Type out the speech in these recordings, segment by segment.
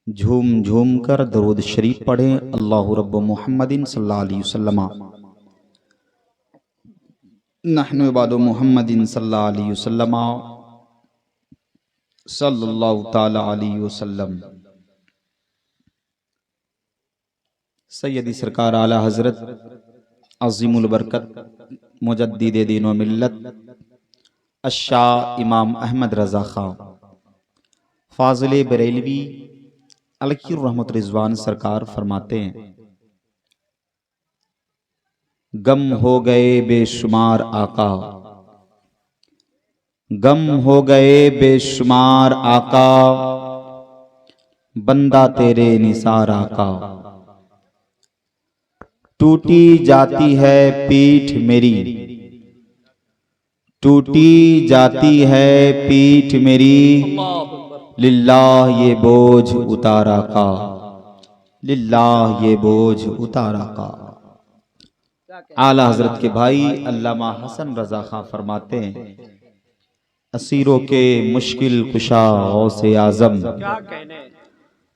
झूम झूम कर दरूद शरीफ पढ़ें। अल्लाहु रब्बु मुहम्मदिन सल्लल्लाहु अलैहि वसल्लम नहनु इबादु मुहम्मदिन सल्लल्लाहु अलैहि वसल्लम सल्लल्लाहु ताला अलैहि वसल्लम। सैयदी सरकार आला हजरत अज़ीमुल बरकत मुजद्दिद दीन व मिल्लत अशाह इमाम अहमद रज़ा खां फाज़िल बरेलवी अलैहि रहमत रिज़वान सरकार फरमाते हैं, गम हो गए बेशुमार आका, गम हो गए बेशुमार आका, बंदा तेरे निसार आका। टूटी जाती है पीठ मेरी, टूटी जाती है पीठ मेरी, लिल्लाह ये बोझ उतारा का, लिल्लाह ये बोझ उतारा का। आला हजरत के भाई अल्लामा हसन रजा खां फरमाते हैं, असीरों के मुश्किल कुशा गौसे आजम,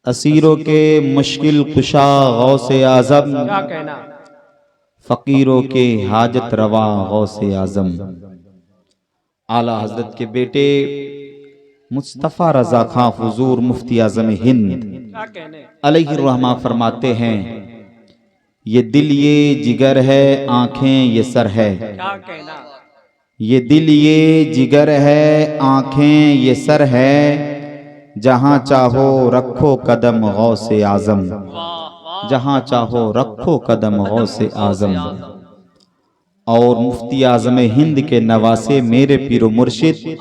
असीरों के मुश्किल कुशा गौसे आजम, फकीरों के हाजत रवा गौसे आजम। आला हजरत के बेटे मुस्तफ़ा रजा खां हुजूर मुफ्ती आज़म हिंद अलैहि रहमा फरमाते हैं, ये दिल ये जिगर है, आंखें ये सर है, ये दिल ये जिगर है, आंखें ये सर है, जहां चाहो रखो कदम गौसे आजम, जहां चाहो रखो कदम गौसे आजम। और मुफ्ती आज़म हिंद के नवासे मेरे पीरो मुर्शिद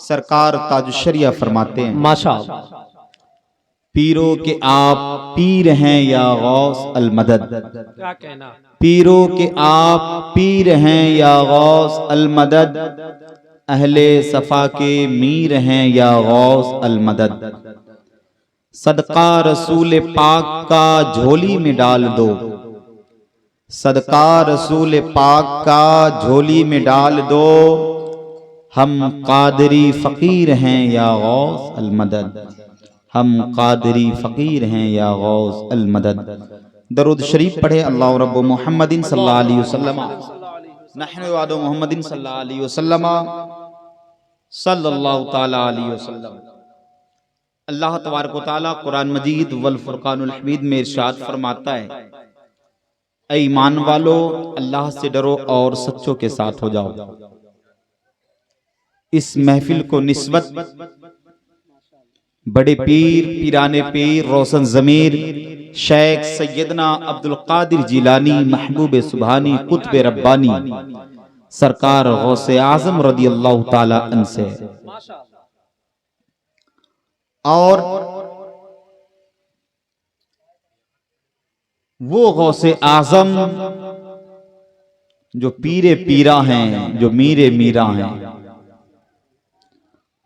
सरकार ताजुशरिया फरमाते हैं, माशाअल्लाह, पीरों के आप पीर हैं या गौस अल मदद, क्या कहना, पीरों के आप पीर हैं या गौस अल मदद, अहले सफा के मीर हैं या गौस अल मदद। सदका रसूल पाक का झोली में डाल दो, सदका रसूल पाक का झोली में डाल दो, हम कादरी फकीर हैं या गौस अल मदद, हम कादरी फकीर हैं या गौस अल मदद। दरूद शरीफ पढ़े। अल्लाह रब्बु मुहम्मदिन सल्लल्लाहु अलैहि वसल्लम नहनु इबादु मुहम्मदिन सल्लल्लाहु अलैहि वसल्लम सल्लल्लाहु ताला अलैहि वसल्लम। अल्लाह तबारक व तआला कुरान मजीद वल फुरकानुल हमीद में इरशाद फरमाता है, ऐ ईमान वालो अल्लाह से डरो और सच्चों के साथ हो जाओ। इस महफिल को निस्बत बड़े पीर पीराने पीर रोशन जमीर शेख सैयदना अब्दुल कादिर जिलानी महबूब सुभानी कुतुब रब्बानी सरकार गौसे आजम रदी अल्लाह ताला अन्हु से। और वो गौसे आजम जो पीरे पीरा हैं, जो मीरे मीरा हैं,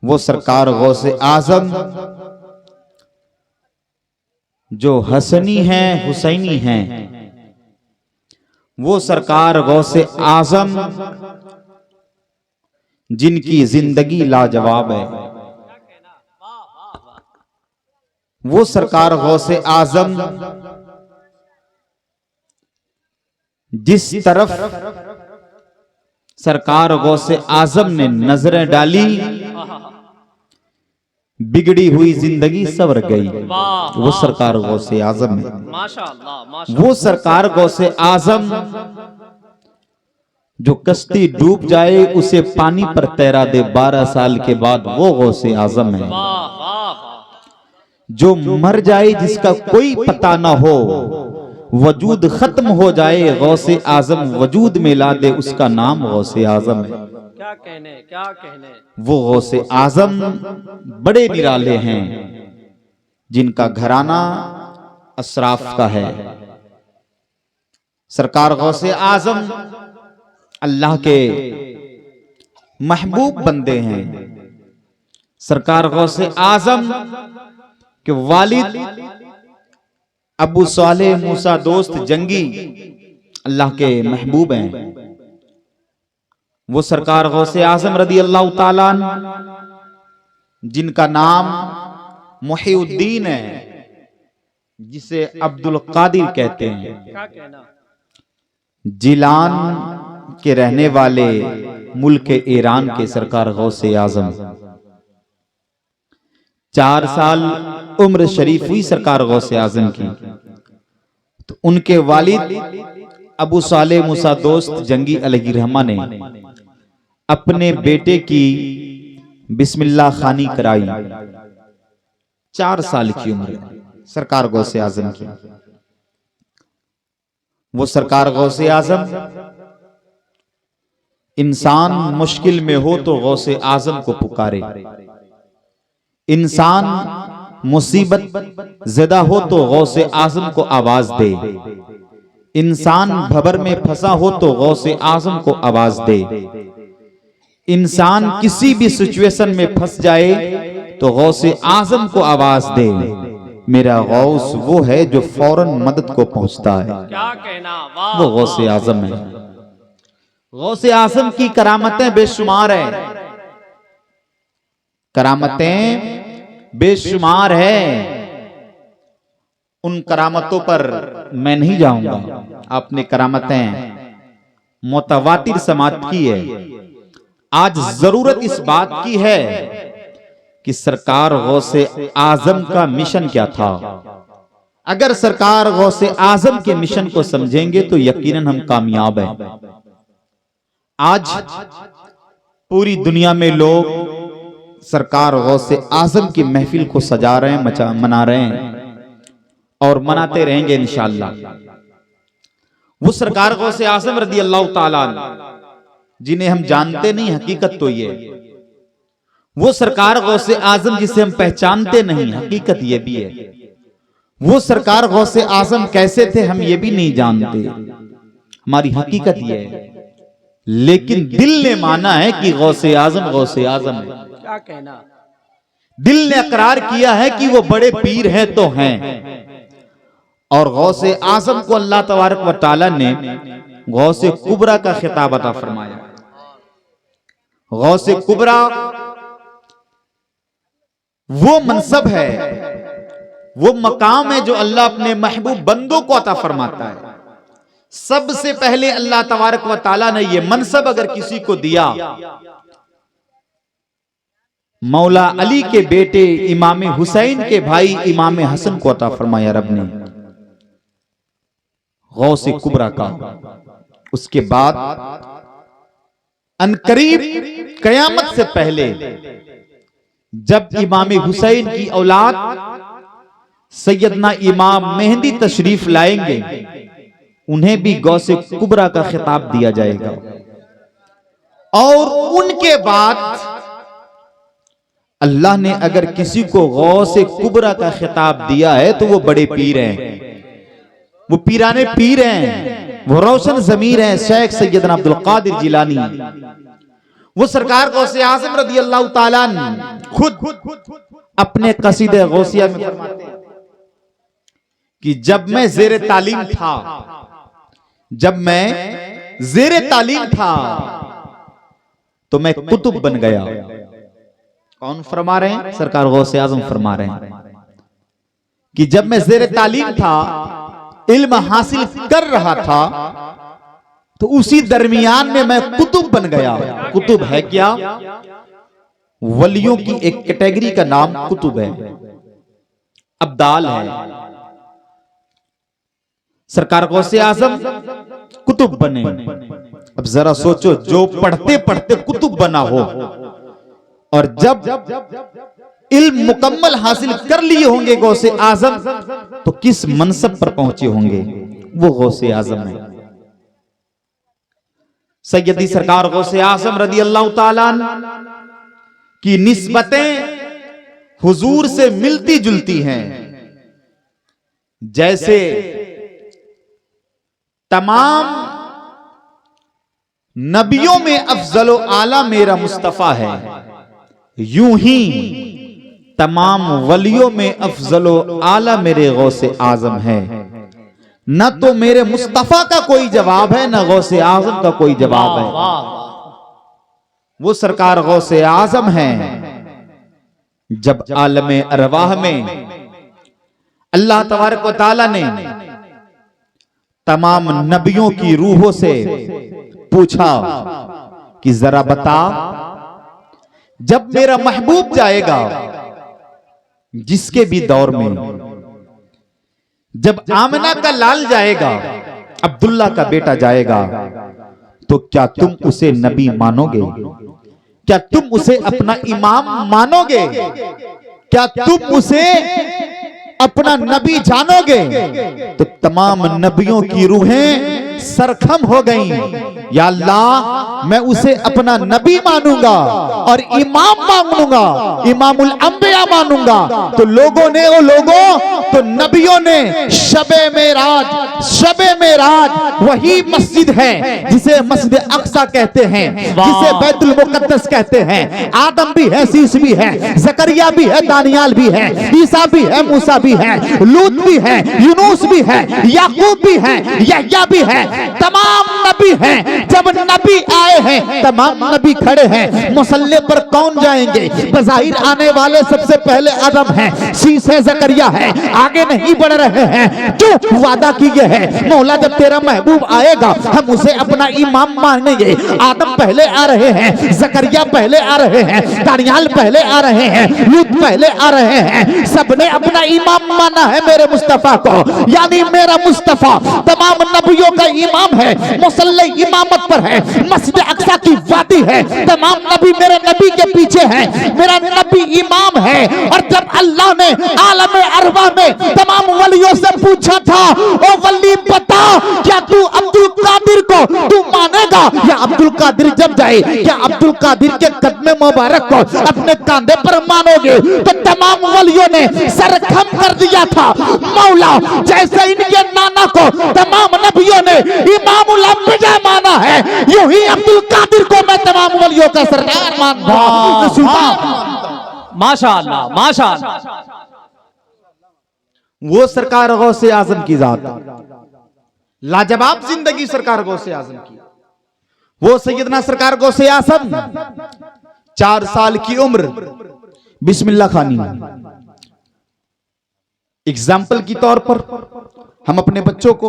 वो सरकार गौसे आजम जो हसनी हैं हुसैनी हैं, वो सरकार गौसे आजम जिनकी जिंदगी लाजवाब है, वो सरकार गौसे आजम जिस तरफ सरकार गौसे आजम ने नजरें डाली बिगड़ी हुई जिंदगी सवर गई, वो सरकार गौसे आजम है। वो सरकार गौसे आजम जो कश्ती डूब जाए उसे पानी पर तैरा दे 12 साल के बाद, वो गौसे आजम है। जो मर जाए जिसका कोई पता ना हो, वजूद खत्म हो जाए, गौसे आजम वजूद में ला दे, उसका नाम गौसे आजम है। क्या कहने, क्या कहने। वो गौसे आजम बड़े निराले हैं जिनका घराना अशराफ का है। सरकार गौसे आजम अल्लाह के महबूब बंदे हैं। सरकार गौसे आजम के वालिद अबू सालेह मूसा दोस्त जंगी अल्लाह के महबूब हैं। वो सरकार गौसे आजम रदी अल्लाह ताला जिनका नाम मुहीउद्दीन है, जिसे अब्दुल कादिर कहते हैं, क्या कहना। जिलान के रहने वाले मुल्क ईरान के सरकार गौसे आजम 4 साल उम्र शरीफ हुई सरकार गौसे आजम की, तो उनके वालिद अबू सालेह मूसा दोस्त जंगी अलैहिर्रहमा ने अपने बेटे की बिस्मिल्लाह खानी कराई। 4 साल की उम्र सरकार गौसे आजम की। वो सरकार गौसे आजम, इंसान मुश्किल में हो तो गौसे आजम को पुकारे, इंसान मुसीबत ज़दा हो तो गौसे आजम को आवाज दे, इंसान भंवर में फंसा हो तो गौसे आजम को आवाज दे, इंसान किसी भी सिचुएशन में फंस जाए तो गौसे आजम को आवाज दे। मेरा गौस वो है जो फौरन मदद को पहुंचता है। क्या कहना, वाह, वो गौसे आजम है। गौसे आजम की करामतें बेशुमार है, करामतें बेशुमार है। उन करामतों पर मैं नहीं जाऊंगा, आपने करामतें मुतवातिर समात की है। आज जरूरत इस बात की है कि सरकार गौसे आजम का मिशन क्या था। अगर सरकार गौसे आजम के मिशन को समझेंगे तो यकीनन हम कामयाब हैं। आज पूरी दुनिया में लोग सरकार गौसे आजम की महफिल को सजा रहे हैं, मना रहे हैं और मनाते रहेंगे इंशाअल्लाह। वो सरकार गौसे आजम रदी अल्लाह ताला जिन्हें हम जानते नहीं, हकीकत तो ये, वो सरकार गौसे आजम जिसे हम पहचानते नहीं, हकीकत ये भी है। वो सरकार गौसे आजम कैसे थे हम ये भी नहीं जानते, हमारी हकीकत ये है। लेकिन दिल ने माना है कि गौसे आजम है। क्या कहना। दिल ने इकरार किया है कि वो बड़े पीर हैं तो हैं। और गौसे आजम को अल्लाह तबारक व तआला ने गौसे कुबरा का खिताब अता फरमाया। गौसे कुबरा वो मनसब है, वो मकाम है जो अल्लाह अपने महबूब बंदों को अता फरमाता है। सबसे पहले अल्लाह तबारक व तआला ने ये मनसब अगर किसी को दिया, मौला अली के बेटे इमाम हुसैन के भाई इमाम हसन को अता फरमाया रब ने, गौसे कुबरा का। उसके बाद अनकरीब कयामत से पहले जब इमाम हुसैन की औलाद सैयदना इमाम मेहंदी तशरीफ लाएंगे, उन्हें भी गौसे कुबरा का खिताब दिया जाएगा। और उनके बाद अल्लाह ने अगर किसी को गौसे कुबरा का खिताब दिया है तो वो बड़े पीर हैं, वो पीराने पीर हैं, वो रोशन ज़मीर हैं, शेख सैयदना अब्दुल कादिर जिलानी। वो सरकार गौसे आज़म रज़ी अल्लाह ताला खुद अपने कसीदे गौसिया में फरमाते हैं कि जब मैं ज़ेरे तालीम था, जब मैं ज़ेरे तालीम था तो मैं कुतुब बन गया। कौन फरमा रहे हैं? सरकार गौसे आज़म फरमा रहे हैं कि जब मैं ज़ेरे तालीम था, इल्म हासिल कर रहा था, तो उसी दरमियान में मैं कुतुब बन गया। कुतुब है क्या? वलियों की एक कैटेगरी का नाम कुतुब है, अब्दाल है। सरकार गौसे आज़म कुतुब बने। अब जरा सोचो, जो पढ़ते पढ़ते कुतुब बना हो और जब इल्म मुकम्मल हासिल कर लिए होंगे गौसे आज़म, तो किस मनसब पर पहुंचे होंगे? वो गौसे आज़म है। सैयदी सरकार गौसे आज़म रज़ी अल्लाह ताला की निस्बतें हुजूर से मिलती जुलती हैं। जैसे तमाम नबियों में अफजलो आला मेरा मुस्तफा है, यूं ही तमाम वलियों में अफजलो आला मेरे गौसे आज़म है। न तो मेरे मुस्तफा का कोई जवाब है, न गौसे आज़म का कोई जवाब है। वो सरकार गौसे आज़म है। जब आलमे अरवाह में अल्लाह तबारक व तआला ने तमाम नबियों की रूहों से पूछा कि जरा बता, जब मेरा महबूब जाएगा जिसके भी दौर में, जब आमना का लाल जाएगा, अब्दुल्ला का बेटा जाएगा, तो क्या तुम उसे नबी मानोगे? क्या तुम उसे अपना इमाम मानोगे? क्या तुम उसे अपना नबी जानोगे? तो तमाम नबियों की रूहें सरखम हो गईं। या अल्लाह, मैं उसे अपना नबी मानूंगा और इमाम मानूंगा, इमामुल अंबिया मानूंगा। तो लोगों ने, ओ लोगों, तो नबियों ने शबे मेराज वही मस्जिद है जिसे मस्जिद अक्सा कहते हैं, जिसे बैतुल मुकद्दस कहते हैं। आदम भी है, शीश भी है, जकरिया भी है, दानियाल भी है, ईसा भी है, मूसा भी है, लूत भी है, यूनुस भी है, याकूब भी है, यहया भी है, तमाम नबी हैं। जब नबी आए हैं, तमाम नबी खड़े हैं। मुसल्ले पर कौन जाएंगे? बज़ाहिर आने वाले सबसे पहले आदम हैं, शीश है, जकरिया है, आगे नहीं बढ़ रहे हैं। जो वादा किए हैं, मौला जब तेरा महबूब आएगा हम उसे अपना इमाम मानेंगे। आदम पहले आ रहे हैं, जकरिया पहले आ रहे हैं, दानियाल पहले आ रहे हैं, लूत पहले आ रहे हैं। सबने अपना इमाम माना है मेरे मुस्तफा को, यानी मेरा मुस्तफा तमाम नबियों का इमाम है, मुसल्ले इमामत पर है, मस्जिद अक्सा की वादी है, तमाम नबी मेरे नबी के पीछे हैं, मेरा नबी इमाम है। और जब अल्लाह ने आलम अरवा में तमाम वलियों से पूछा था, ओ वली बता, क्या तू अब्दुल कादिर को तू मानेगा? या अब्दुल कादिर जब जाए, क्या अब्दुल कादिर के कदम मुबारक को अपने कांधे पर मानोगे? तो तमाम वलियों ने सर खम कर दिया था। मौला, जैसे इनके नाना को तमाम नबियों ने इमामुल अंबिया माना है, यूं ही अब्दुल कादिर को मैं तमाम वलियों का सरदार मानता हूं। माशाअल्लाह, माशाअल्लाह। वो सरकार गौसे आजम की जात, लाजवाब जिंदगी सरकार गौसे आजम की। वो सैयदना सरकार गौसे आजम 4 साल की उम्र, बिस्मिल्लाह खानी। एग्जाम्पल की तौर पर हम अपने बच्चों को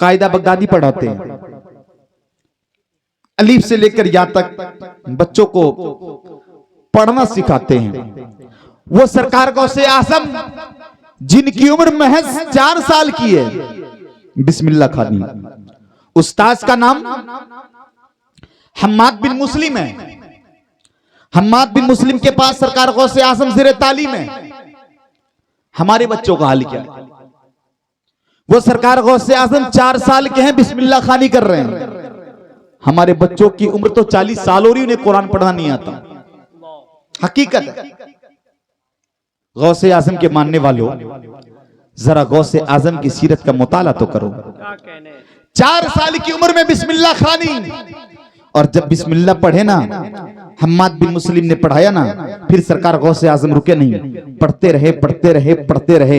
कायदा बगदादी पढ़ाते हैं, अलीफ से लेकर या तक बच्चों को पढ़ना सिखाते हैं। वो सरकार गौसे आजम जिनकी उम्र महज 4 साल की है, बिस्मिल्लाह खानी। उस्ताद का नाम हम्माद बिन मुस्लिम है। हम्माद बिन मुस्लिम के पास सरकार गौसे आजम ज़ेरे तालीम है। हमारे बच्चों का हाल क्या है? वो सरकार गौसे आजम 4 साल के हैं, बिस्मिल्लाह खानी कर रहे हैं। हमारे बच्चों की उम्र तो 40 साल हो रही, उन्हें कुरान पढ़ना नहीं आता। हकीकत है। गौसे आजम के मानने वालों, जरा गौसे आजम की सीरत का मुताला तो करो। 4 साल की उम्र में बिस्मिल्लाह खानी, और जब बिस्मिल्लाह पढ़े ना, हम्माद बिन मुस्लिम ने पढ़ाया ना, फिर सरकार गौसे आजम रुके नहीं, पढ़ते रहे पढ़ते रहे पढ़ते रहे।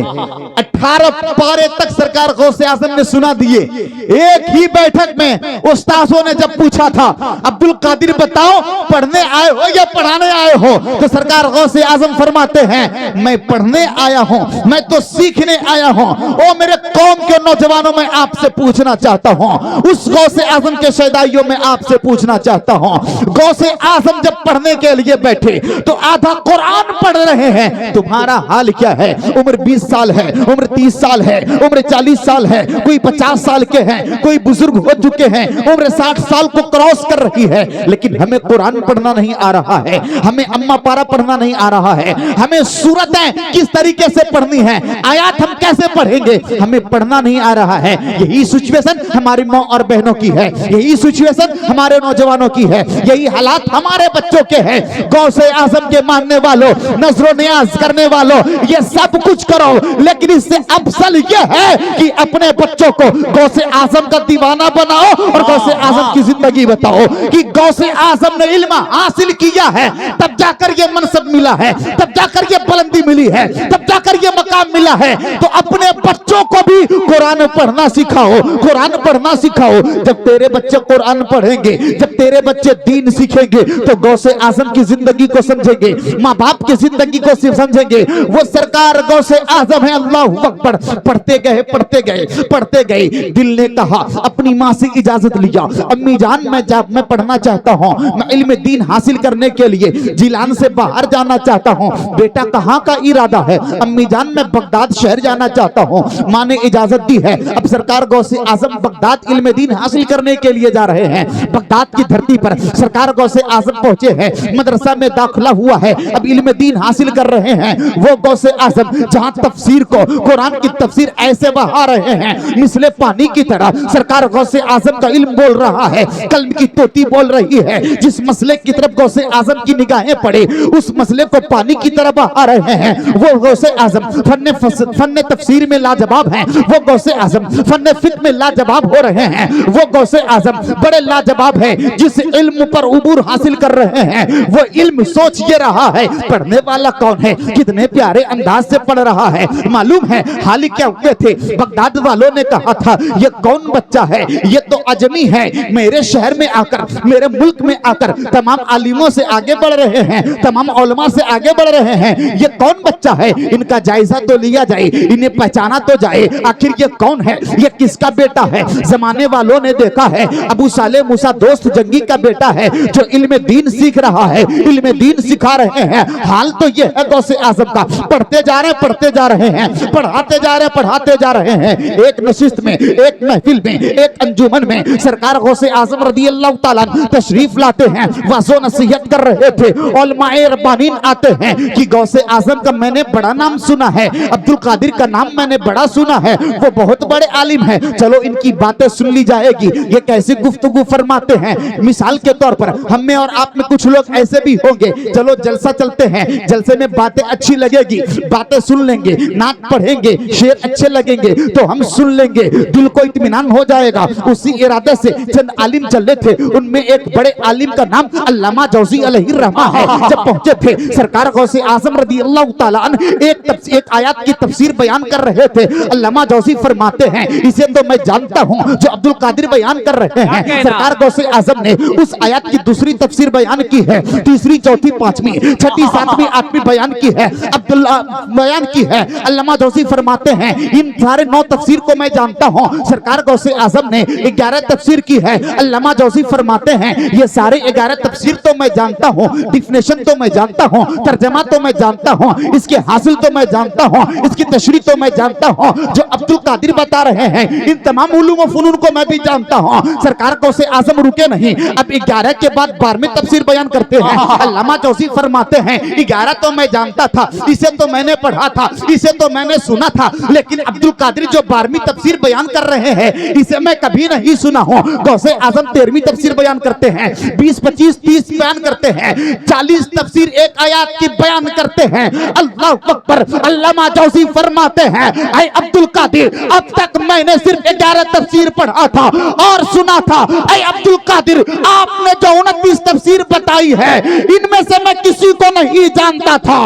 18 पारे तक सरकार गौसे आजम ने सुना दिए। एक ही बैठक में उस्तादों ने जब पूछा था, अब्दुल कादिर बताओ, पढ़ने आए हो या पढ़ाने आए हो? तो सरकार गौसे आजम फरमाते हैं, मैं पढ़ने आया हूं, मैं तो सीखने आया हूं। ओ मेरे कौम के नौजवानों, मैं आपसे पूछना चाहता हूं, उस गौसे आजम के शहदाइयों में आपसे पूछना चाहता हूं, गौसे आजम जब पढ़ने के लिए बैठे तो आधा कुरान पढ़ रहे हैं, तुम्हारा हाल क्या है? उम्र 20 साल है, उम्र 30 साल है, उम्र 40 साल है, कोई 50 साल के हैं, कोई बुजुर्ग हो चुके हैं, उम्र 60 साल को क्रॉस कर रही है, लेकिन हमें कुरान पढ़ना नहीं आ रहा है, हमें अम्मा पारा पढ़ना नहीं आ रहा है, हमें सूरतें किस तरीके से पढ़नी है, आयात हम कैसे पढ़ेंगे, हमें पढ़ना नहीं आ रहा है। यही सिचुएशन हमारी माँ और बहनों की है, यही सिचुएशन हमारे नौजवानों की है, यही हालात हमारे बच्चों के हैं। गौसे आजम के मानने वालों, नजरो नियाज करने वालों, ये सब कुछ करो, लेकिन इससे अफजल ये है कि अपने बच्चों को गौसे आजम का दीवाना बनाओ और गौसे आजम की जिंदगी बताओ कि गौसे आजम ने इल्म हासिल किया है, तब जाकर ये मनसब मिला है, तब जाकर ये बुलंदी मिली है, तब जाकर ये मकाम मिला है। तो अपने बच्चों को भी कुरान पढ़ना सिखाओ, कुरान पढ़ना सिखाओ। जब तेरे बच्चे कुरान पढ़ेंगे, जब तेरे बच्चे दीन सीखेंगे तो गौसे आजम की जिंदगी को समझेंगे, माँ बाप की जिंदगी को समझेंगे। वो सरकार गौसे आजम है। अल्लाहू अकबर। पढ़ते गए पढ़ते गए पढ़ते गए, दिल ने कहा, अपनी माँ से इजाजत लिया, अम्मी जान मैं पढ़ना चाहता हूँ, मैं इल्म दीन हासिल करने के लिए जिलान से बाहर जाना चाहता हूँ। बेटा कहाँ का इरादा है? अम्मी जान मैं बगदाद शहर जाना चाहता हूँ। माँ ने इजाजत दी है। अब सरकार गौसे आजम बगदाद इल्म दीन हासिल करने के लिए जा रहे हैं। बगदाद की धरती पर सरकार गौसे आजम पहुंचे हैं, मदरसा में दाखिला हुआ है, अब इल्म दीन हासिल कर रहे हैं। वो गौसे आजम जहां तफसीर को, कुरान की तफसीर ऐसे बहा रहे हैं मिसले पानी की तरह, सरकार गौसे आजम का इल्म बोल रहा है, कल्म की तोती बोल रही है। जिस मसले की तरफ गौसे आजम की निगाहें पड़े उस मसले को पानी की तरह बहा रहे हैं। वो गौसे आजम फन्ने तफसीर में लाजवाब हैं, वो गौसे आजम फन्ने फिक्र में लाजवाब हो रहे हैं। वो गौसे आजम बड़े लाजवाब है। जिस इल्म पर उबूर हासिल कर रहे हैं वो इल्म सोच ये रहा है पढ़ने वाला कौन है, कितने प्यारे अंदाज से पढ़ रहा है। मालूम है हाल ही क्या हुए थे, बगदाद वालों ने कहा था ये कौन बच्चा है, ये तो अजमी है, मेरे शहर में आकर, मेरे मुल्क में आकर तमाम आलिमों से आगे बढ़ रहे हैं, तमाम उलमा से आगे बढ़ रहे हैं। ये कौन बच्चा है, इनका जायजा तो लिया जाए, इन्हें पहचाना तो जाए, आखिर ये कौन है, ये किसका बेटा है। जमाने वालों ने देखा है अबू साले मूसा दोस्त जंगी का बेटा है जो इल्म दीन सीख रहा है, इल्म दीन सिखा रहे हैं। हाल तो ये है गौसे आजम का, पढ़ते जा रहे हैं, पढ़ते जा रहे हैं, पढ़ाते जा रहे हैं, पढ़ाते जा रहे हैं। एक नशिस्त में, एक महफिल में, एक अंजुमन में सरकार गौसे आजम रदी अल्लाह ताला तशरीफ लाते हैं, वाज़ो नसीहत कर रहे थे। उलमाए रब्बानीन आते हैं कि गौसे आजम का मैंने बड़ा नाम सुना है, अब्दुल कादिर का नाम मैंने बड़ा सुना है, वो बहुत बड़े आलिम है, चलो इनकी बातें सुन ली जाएगी, ये कैसे गुफ्तगू फरमाते हैं। मिसाल के तौर पर हम में और आप में कुछ लोग ऐसे भी होंगे, चलो जलसा चलते हैं, जलसे में बातें अच्छी लगेगी, बातें सुन लेंगे, नात पढ़ेंगे, शेर अच्छे लगेंगे तो हम सुन लेंगे, दिल को इत्मीनान हो जाएगा। उसी इरादे से चंद आलिम चले थे, उनमें एक बड़े आलिम का नाम अल्लामा जौजी अलैहि रहमा है। जब पहुंचे थे सरकार गौसे आजम रदी अल्लाह ताला अन्हु एक आयत की तफसीर बयान कर रहे थे। अल्लामा जौजी फरमाते हैं इसे तो मैं जानता हूं जो अब्दुल कादिर बयान कर रहे हैं। सरकार गौसे आजम ने उस आयत की दूसरी तफसीर बयान की है, तीसरी, चौथी, पांचवी, छठी, सातवीं, आठवीं बयान की है, अब्दुल्ला बयान की है। अल्लामा जौजी फरमाते हैं इन सारे 9 तफसीर को मैं जानता हूं। सरकार गौसे आजम ने 11 तफसीर की है। अल्लामा जौजी फरमाते हैं ये सारे 11 तफसीर तो मैं जानता हूं, डिफिनेशन तो मैं जानता हूं, तर्जमा तो मैं जानता हूं, इसके हासिल तो मैं जानता हूं, इसकी तशरीह तो मैं जानता हूं। जो अब्दुल कादिर बता रहे हैं इन तमाम उलूम व फुनून को मैं भी जानता हूं। सरकार गौसे आजम रुके नहीं, अब 11 के बाद 12वीं तफसीर बयान करते हैं। अल्लामा जौजी फरमाते हैं 11 तो मैं जानता था, इसे तो मैंने पढ़ा था, इसे तो मैंने सुना था, लेकिन अब्दुल कादिर जो 12वीं तफसीर बयान कर रहे हैं इसे मैं कभी नहीं सुना हूं। गौसे आजम 13वीं तफसीर बयान करते हैं, 20, 25, 30 बयान करते हैं, 40 तफसीर एक आयत की बयान करते हैं। अल्लाह अकबर। अल्लामा जौजी फरमाते हैं ऐ अब्दुल कादिर अब तक मैंने सिर्फ 11 तफसीर पढ़ा था और सुना था। ऐ अब्दुल कादिर आपने जो 29 तफसीर बताई है इनमें से मैं किसी को नहीं जानता था।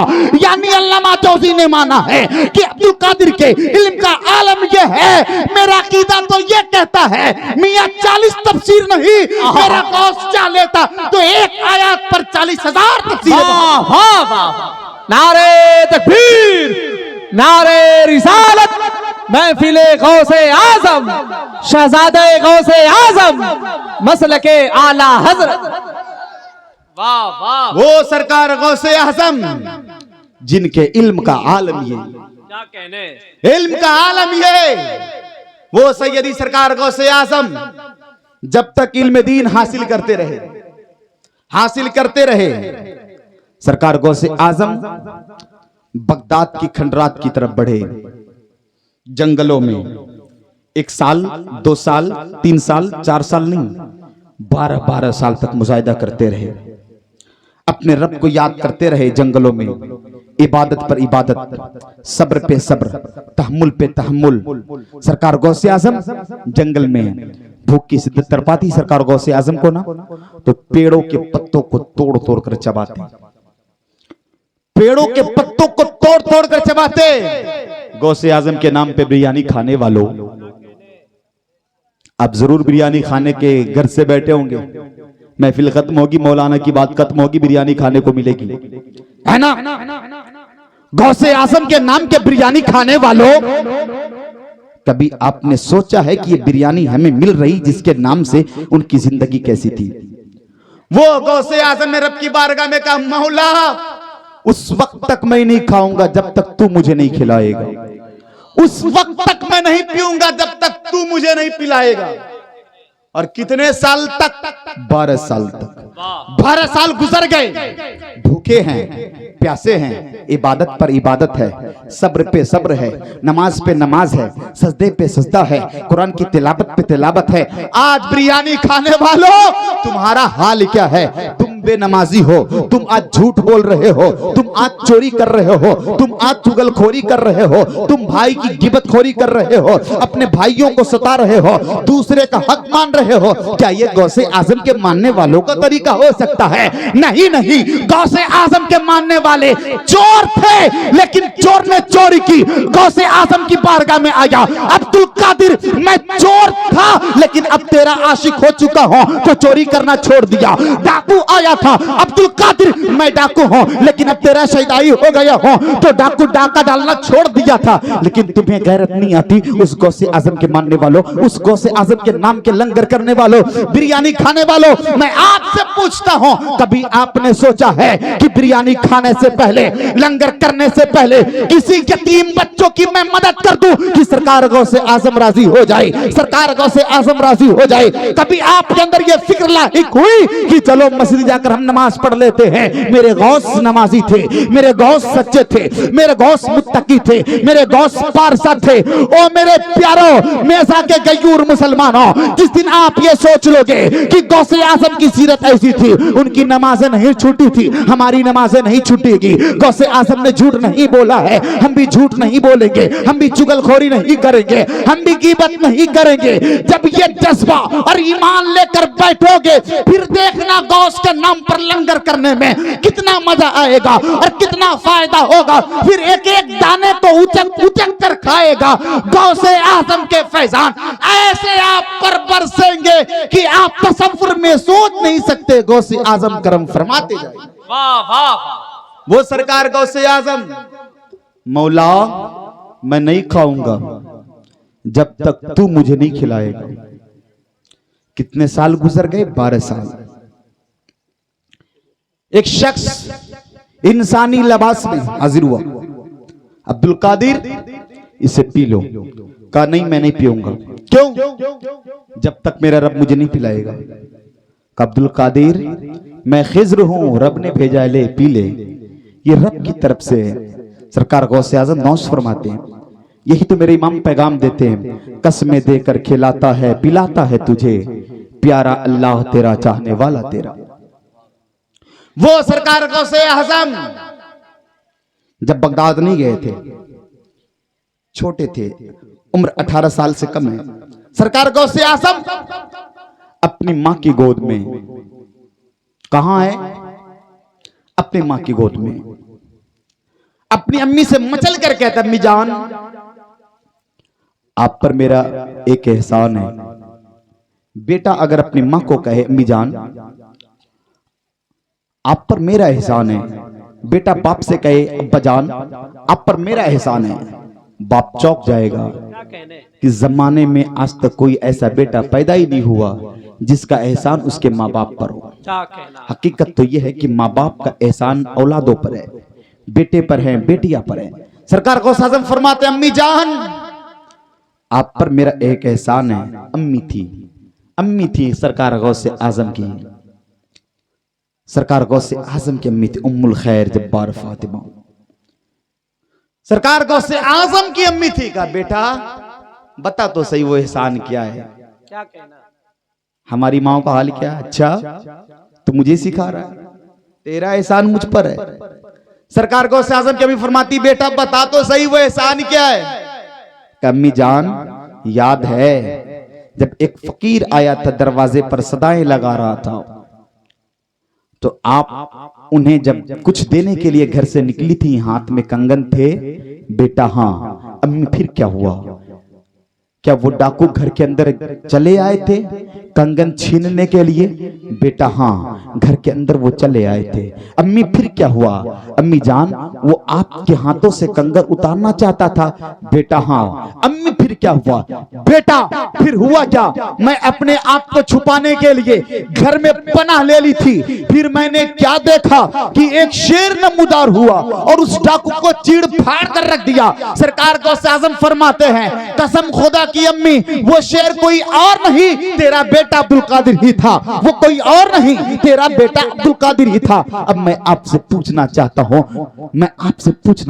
यानी अल्लामा जौजी ने माना है कि अब्दुल कादिर के इल्म का आलम यह है, मेरा अकीदा तो यह कहता है मियां 40 तफसीर नहीं मेरा गौस चाह लेता तो एक आयत पर 40,000 तफसीर। नारे तकबीर, नारे रिसालत, महफिले गौसे आजम, शहजादे गौसे आजम, मसलके आला हजरत। वाह वाह। वो सरकार गौसे आजम जिनके इल्म का आलम ये, क्या कहने, इल्म का आलम ये, वो सैयदी सरकार गौसे आजम जब तक इल्म दीन हासिल करते रहे, हासिल करते रहे। सरकार गौसे आजम बगदाद की खंडरात की तरफ बढ़े, जंगलों में 1 साल, 2 साल, 3 साल, 4 साल नहीं, 12-12 साल तक मुजाहिदा करते रहे, अपने रब को याद करते रहे जंगलों में। इबादत पर इबादत, सब्र पे सब्र, तहम्मुल पे तहम्मुल। सरकार गौसे आजम जंगल में भूख की शिद्दत तरपाती सरकार गौसे आजम को ना, तो पेड़ों के पत्तों को तोड़ तोड़ कर चबाते, पेड़ों के पत्तों को तोड़ तोड़ कर चबाते। गौसे आजम के नाम पे बिरयानी खाने वालों, आप जरूर बिरयानी खाने के घर से बैठे होंगे, महफिल खत्म होगी, मौलाना की बात खत्म होगी, बिरयानी खाने को मिलेगी, है ना? गौसे आजम के नाम के बिरयानी खाने वालों, कभी आपने सोचा है कि ये बिरयानी हमें मिल रही जिसके नाम से उनकी जिंदगी कैसी थी? वो गौसे आजम ने रब की बारगाह में कहा, मौला उस वक्त तक मैं नहीं खाऊंगा जब तक तू मुझे नहीं खिलाएगा, उस वक्त तक मैं नहीं पीऊंगा जब तक तू मुझे नहीं पिलाएगा। और कितने साल तक? 12 साल तक। 12 साल गुजर गए, भूखे हैं, प्यासे हैं, इबादत पर इबादत है, सब्र पे सब्र है, नमाज पे नमाज है, सजदे पे सजदा है, कुरान की तिलावत पे तिलावत है। आज बिरयानी खाने वालों, तुम्हारा हाल क्या है? तुम बेनमाजी हो, तुम आज झूठ बोल रहे हो, तुम आज चोरी कर रहे हो, तुम आज चुगलखोरी कर रहे हो, तुम भाई की गिबतखोरी कर रहे हो, अपने भाइयों को सता रहे हो, दूसरे का हक मान रहे हो। क्या ये गौसे आजम के मानने वालों का तरीका हो सकता है? नहीं नहीं, गौसे आजम के मानने वाले चोर थे, लेकिन चोर ने चोरी की, गौसे आजम की बारगाह में आया, अब्दुल कादिर मैं चोर था लेकिन अब तेरा आशिक हो चुका हूं तो चोरी करना छोड़ दिया। डाकू आया था, अब्दुल कादिर मैं डाकू हूं लेकिन अब तेरा शैदाई हो गया हूं तो डाकू डाका डालना छोड़ दिया था। लेकिन तुम्हें गैरत नहीं आती उस गौसे आजम के मानने वालों, उस गौसे आजम के नाम के लंगर करने वालों, बिरयानी खाने वालों, मैं आपसे पूछता हूं, कभी आपने सोचा है कि बिरयानी खाने से पहले, लंगर करने से पहले किसी यतीम बच्चों की मैं मदद कर दूं कि सरकार गौसे आजम राजी हो जाए, सरकार गौसे आजम राजी हो जाए? कभी आपके अंदर यह फिक्र लाहिक हुई कि चलो मस्जिद जाकर हम नमाज पढ़ लेते हैं, मेरे गौस नमाजी थे, मेरे गौस सच्चे थे, मेरे गौस मुत्तकी थे, मेरे गौस पारसा थे। ओ मेरे प्यारों, मेज़ा के गयूर मुसलमानों, जिस दिन आप ये सोच लोगे कि गौसे आजम की सीरत ऐसी थी, उनकी नमाजें नहीं छूटी थी, हमारी नमाजें नहीं छूटेगी, गौसे आजम ने झूठ नहीं बोला है, हम भी झूठ नहीं बोलेंगे, हम भी चुगलखोरी नहीं करेंगे, हम भी गीबत नहीं करेंगे। जब ये जज्बा और ईमान लेकर बैठोगे फिर देखना गौस के नाम पर लंगर करने में कितना मजा आएगा और कितना फायदा होगा। फिर एक एक दाने को उचक उचक कर खाएगा गौसे आजम के फैजान ऐसे आप पर बरसेंगे कि आप तसव्वुर में सोच नहीं सकते। गौसे आजम करम फरमाते जाए। वाह वाह वाह। वो सरकार गौसे आजम, मौला मैं नहीं खाऊंगा जब तक तू मुझे नहीं खिलाएगा। कितने साल गुजर गए? 12 साल। एक शख्स इंसानी लिबास में हाजिर हुआ, अब्दुल कादिर इसे पी लो। कहा नहीं मैं नहीं पीऊंगा। क्यों? जब तक मेरा रब मुझे नहीं पिलाएगा। अब्दुल कादिर मैं खिज्र हूं, रब ने भेजा है, ले पी ले, ये रब की तरफ से है। सरकार गौसे आजम नौश फरमाते हैं, यही तो मेरे इमाम पैगाम देते हैं, कसमें देकर खिलाता है पिलाता है तुझे, प्यारा अल्लाह तेरा चाहने वाला तेरा। वो सरकार गौसे आजम जब बगदाद नहीं गए थे, छोटे थे, उम्र 18 साल से कम है, सरकार गौसे आजम अपनी मां की गोद में, कहां है? अपनी मां की गोद में, अपनी अम्मी से मचल कर कहता, अम्मी जान आप पर मेरा एक एहसान है। बेटा अगर अपनी मां को कहे अम्मी जान आप पर मेरा एहसान है, बेटा बाप से कहे अब्बा जान आप पर मेरा एहसान है, बाप चौंक जाएगा कि जमाने में आज तक कोई ऐसा बेटा पैदा ही नहीं हुआ जिसका एहसान उसके माँ बाप पर हो। हकीकत तो यह है कि माँ बाप का एहसान औलादों पर है, बेटे पर है, बेटियां पर है। सरकार गौसे आजम फरमाते अम्मी जान आप पर मेरा एक एहसान है। अम्मी थी सरकार गौसे आजम की, सरकार गौसे आजम की अम्मी थी उम्मुल खैर जब्बार फातिमा। सरकार गौसे आजम की अम्मी थी। कहा बेटा बता तो सही वो एहसान क्या है? क्या कहना? हमारी माओ का हाल क्या? अच्छा तो मुझे सिखा रहा है, तेरा एहसान मुझ पर है। सरकार गौसे आजम कभी फरमाती बेटा बता तो सही वो एहसान क्या है। अम्मी जान याद है जब एक फकीर आया था दरवाजे पर सदाएं लगा रहा था, तो आप उन्हें जब कुछ देने के लिए घर से निकली थी, हाथ में कंगन थे। बेटा हाँ अम्मी फिर क्या हुआ, क्या वो डाकू घर के अंदर चले आए थे कंगन छीनने के लिए। बेटा हाँ घर के अंदर वो चले आए थे। अम्मी फिर क्या हुआ। अम्मी जान वो आपके हाथों से कंगन उतारना चाहता था। बेटा हाँ। अम्मी फिर क्या हुआ। बेटा फिर हुआ क्या, मैं अपने आप को छुपाने के लिए घर में पनाह ले ली थी, फिर मैंने क्या देखा कि एक शेर नमूदार हुआ और उस डाकू को चीड़ फाड़ कर रख दिया। सरकार गौसे आजम फरमाते हैं कसम खुदा की अम्मी वो शेर कोई और नहीं तेरा बेटा अब्दुल कादिर ही था, वो कोई और नहीं तेरा बेटा अब्दुल कादिर ही था। अब मैं आपसे पूछना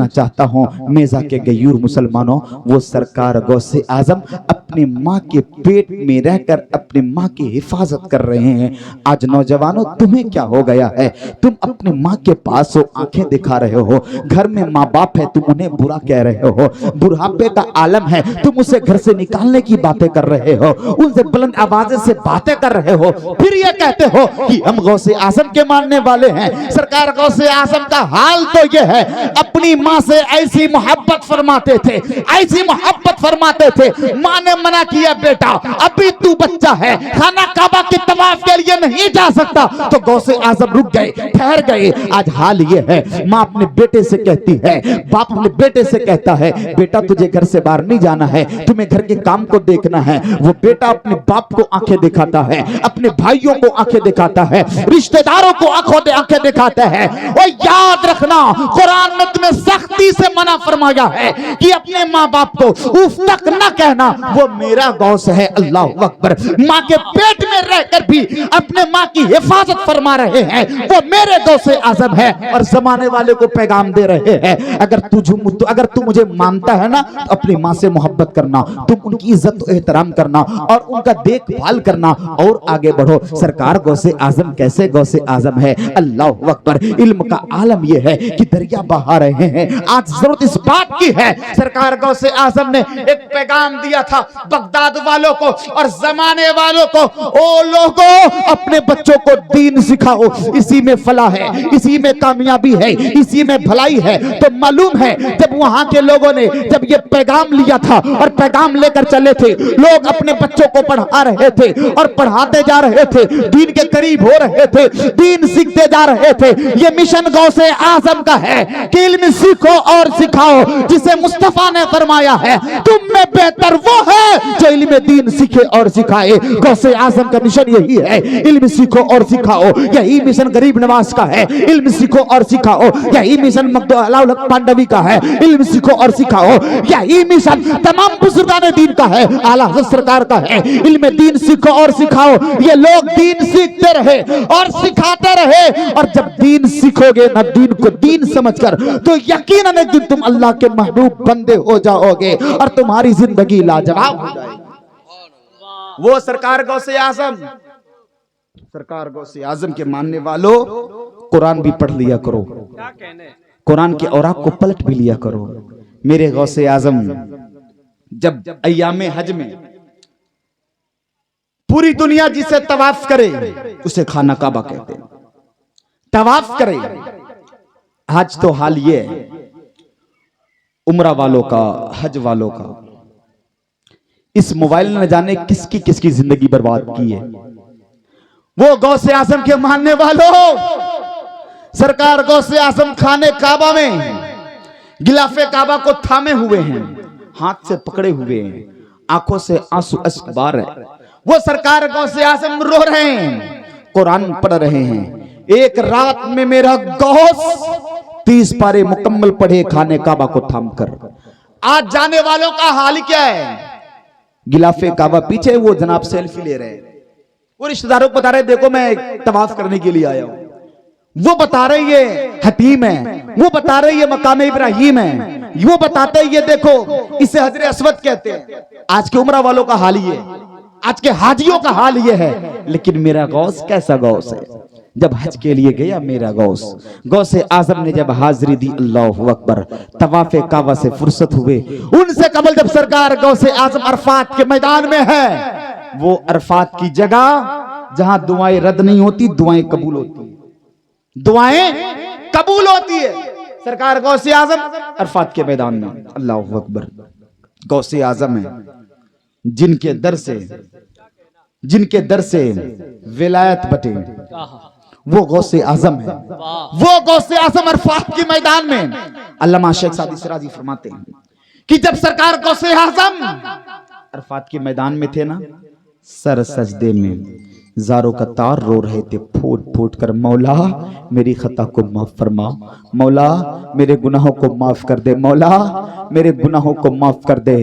चाहता हूं मेजा के गयूर मुसलमानों, वो सरकार गौसे आजम अपनी माँ के पेट में रहकर अपनी माँ की हिफाजत कर रहे हैं। आज नौजवानों तुम्हें क्या हो गया है, तुम अपनी माँ के पास हो, आंखें दिखा रहे हो, घर में माँ बाप है तुम उन्हें बुरा कह रहे हो, बुढ़ापे का आलम है तुम उसे घर से निकालने की बातें कर रहे हो, उनसे बुलंद आवाज़ से बातें कर रहे हो, फिर ये कहते हो कि हम गौसे आजम के मानने वाले हैं। सरकार गौसे आजम का हाल तो ये है, अपनी माँ से ऐसी मोहब्बत फरमाते थे, ऐसी मोहब्बत फरमाते थे, माँ ने मना किया बेटा अभी तू बच्चा है, खाना काबा के तवाफ के लिए नहीं जा सकता, तो गौसे आजम रुक गए, ठहर गए। आज हाल ये है, माँ अपने बेटे से कहती है, बाप अपने बेटे से कहता है बेटा तुझे घर से बाहर नहीं जाना है, तुम्हें घर के काम को देखना है। वो बेटा अपने बाप को आंखें दिखाता है, अपने भाइयों को आंखें दिखाता है, रिश्तेदारों को आंखें दिखाता है। और याद रखना कुरान में तुम्हें सख्ती से मना फरमाया है कि अपने माँ बाप को उफ तक न कहना, वो मेरा गौस है। अल्लाह अकबर। माँ के पेट में रहकर भी अपने माँ की हिफाजत फरमा रहे हैं, वो मेरे गौसे आजम है और जमाने वाले को पैगाम दे रहे हैं अगर तू मुझे मानता है ना तो अपनी माँ से मोहब्बत करना, तुम उनकी इज्जत एहतराम करना और उनका देखभाल करना और आगे बढ़ो। सरकार गौसे आजम कैसे गौसे आजम है। अल्लाह अकबर। इल्म का आलम यह है कि दरिया बहा रहे हैं। आज जरूरत इस बात की है, सरकार गौसे आजम ने एक पैगाम दिया था बगदाद वालों को और जमाने वालों को, ओ लोगों अपने बच्चों को दीन सिखाओ, इसी में फलाह है, इसी में कामयाबी है, इसी में भलाई है। तो मालूम है जब वहां के लोगों ने जब ये पैगाम लिया था और पैगाम लेकर चले थे, लोग अपने बच्चों को पढ़ा रहे थे और पढ़ाते जा रहे थे, दीन के करीब हो रहे थे, दीन सीखते जा रहे थे। ये मिशन गौसे आजम का है कि इल्म सीखो और सिखाओ, जिसे मुस्तफा ने फरमाया है तुम में बेहतर वो है जो इल्म दीन सीखे और सिखाए। गौसे आजम का मिशन यही है, इल्म सीखो और सिखाओ। यही मिशन गरीब नवाज का है, इल्म सीखो और सिखाओ। यही मिशन मकदूम पांडवी का है, इल्म सीखो और सिखाओ। यही मिशन तमाम बुजुर्गान दीन का है, आला हज़रत सरकार का है, इल्म दीन सीखो और सिखाओ। ये लोग दीन सीखते रहे और सिखाते रहे, और जब दीन सीखोगे ना दीन को दीन समझकर, तो यकीनन एक दिन तुम अल्लाह के महबूब बंदे हो जाओगे और तुम्हारी जिंदगी लाजवाब हो जाएगी। वो सरकार गौसे आजम, सरकार गौसे आजम के मानने वालों कुरान भी पढ़ लिया करो, क्या कहने, कुरान के औराक को पलट भी लिया करो। मेरे गौसे आजम जब अय्यामे हज में पूरी दुनिया जिसे तवाफ करे उसे खाना काबा कहते हैं, तवाफ करे। आज तो हाल ये है उम्रा वालों का, हज वालों का, इस मोबाइल ने न जाने किसकी किसकी जिंदगी बर्बाद की है। वो गौसे आजम के मानने वालों, सरकार गौसे आजम खाने काबा में गिलाफे काबा को थामे हुए हैं, हाथ से पकड़े हुए हैं, आंखों से आंसू अश्क बार है। वो सरकार गौसे आजम रो रहे हैं, कुरान पढ़ रहे हैं। एक रात में मेरा गौस 30 पारे मुकम्मल पढ़े खाने काबा को थाम कर। आज जाने वालों का हाल क्या है, गिलाफे काबा पीछे वो जनाब सेल्फी ले रहे हैं, वो रिश्तेदारों को बता रहे देखो मैं तवाफ करने के लिए आया हूं, वो बता रहे ये हतीम है, वो बता रहे ये मकाम इब्राहिम है, वो बताते ये देखो इसे हजरे अस्वद कहते हैं। आज के उम्रा वालों का हाल ये, आज के हाजियों का हाल ये है। लेकिन मेरा गौस कैसा गौस है, जब हज के लिए गया मेरा गौसे आजम ने जब हाजिरी दी, अल्लाहु अकबर, तवाफे काबा से फुर्सत हुए, उनसे कबल जब सरकार गौसे आजम अरफात के मैदान में है, वो अरफात की जगह जहां दुआएं रद्द नहीं होती, दुआएं कबूल होती है, दुआएं कबूल होती है। सरकार गौसे आजम अरफात के मैदान में, अल्लाहु अकबर, गौसे आजम है जिनके दर से विलायत बटे, वो गौसे आजम है, वो गौसे आजम अरफात के मैदान में। अल्लामा शेख सादी सिराजी फरमाते हैं कि जब सरकार गौसे आजम अरफात के मैदान में थे ना, सर सजदे में ज़ारों का तार रो रहे थे, फूट फूट कर, मौला मेरी खता को माफ फरमा, मौला मेरे गुनाहों को माफ कर दे, मौला मेरे गुनाहों को माफ कर दे।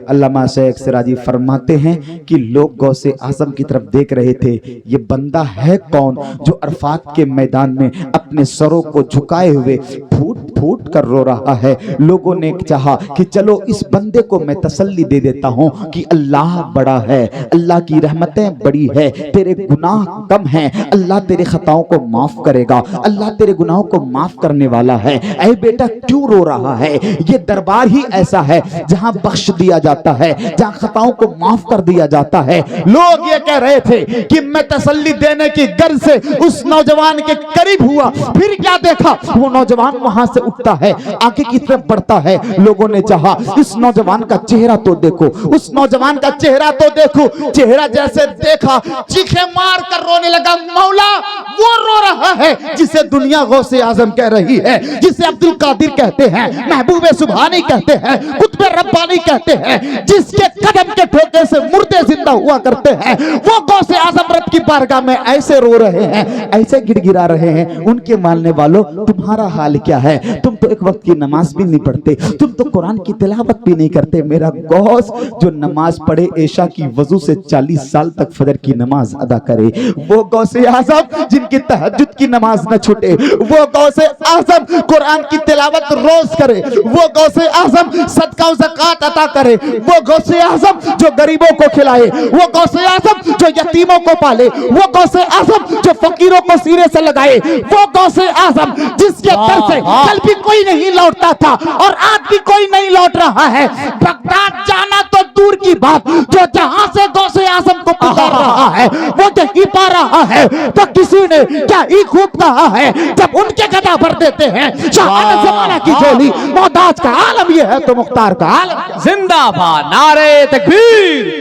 अल्लामा शेख सिराजी फरमाते हैं कि लोग गौसे आजम की तरफ देख रहे थे, ये बंदा है कौन जो अरफात के मैदान में अपने सरों को झुकाए हुए फूट फूट कर रो रहा है। लोगों ने चाहा कि चलो इस बंदे को मैं तसल्ली दे देता हूं कि अल्लाह बड़ा है, अल्लाह की रहमतें बड़ी है, तेरे गुनाह कम हैं, अल्लाह तेरे खताओं को माफ करेगा, अल्लाह तेरे गुनाहों को माफ करने वाला है। ऐ बेटा क्यों रो रहा है? ये दरबार ही ऐसा है जहां बख्श दिया जाता है, जहां खताओं को माफ कर दिया जाता है। लोग ये कह रहे थे कि मैं तसल्ली देने की गर्ज से उस नौजवान के करीब हुआ, फिर क्या देखा, वो नौजवान वहां से उठता है, आगे की तरफ बढ़ता है। लोगों ने चाहा इस नौजवान का चेहरा तो देखो, उस नौजवान का चेहरा तो देखो। चेहरा जैसे देखा, चीखे मार कर रोने लगा, मौला वो रो रहा है जिसे दुनिया गौसे आजम कह रही है, जिसे अब्दुल कादिर कहते हैं, महबूबे सुभानी कहते हैं, कुतुबे रब्बानी कहते हैं, जिसके कदम के ठोके से मुर्दे जिंदा हुआ करते हैं, वो गौसे आजम रब की बारगाह में ऐसे रो रहे हैं, ऐसे गिड़गिड़ा रहे हैं। उनके मानने वालों, तुम्हारा हाल क्या है? तुम तो एक वक्त की नमाज भी नहीं पढ़ते, तुम तो कुरान की तिलावत भी नहीं करते। मेरा गौस जो नमाज पढ़े ऐशा की वजू से 40 साल तक फजर की नमाज अदा करे, वो गौसे आजम जिनकी तहज्जुद की नमाज न छूटे, वो गौसे आजम कुरान की तिलावत रोज करे, वो गौसे आजम सदका और ज़कात अता करे, वो गौसे आजम जो गरीबों को खिलाए, वो गौसे आजम जो यतीमों को पाले, वो गौसे आजम जो फकीरों को सीने से लगाए, वो गौसे आजम जिसके दर से कल भी कोई नहीं लौटता था और आज भी कोई नहीं लौट रहा है। बगदाद जाना तो दूर की बात, जो जहां से गौसे आजम को पुकार रहा है वो यही पा रहा है। तो किसी ने क्या ही खूब कहा है, जब उनके गदा भर देते हैं शाह जमाना की झोली, मोहताज का आलम ये है तो मुख्तार का आलम। जिंदाबाद, नारे तकबीर,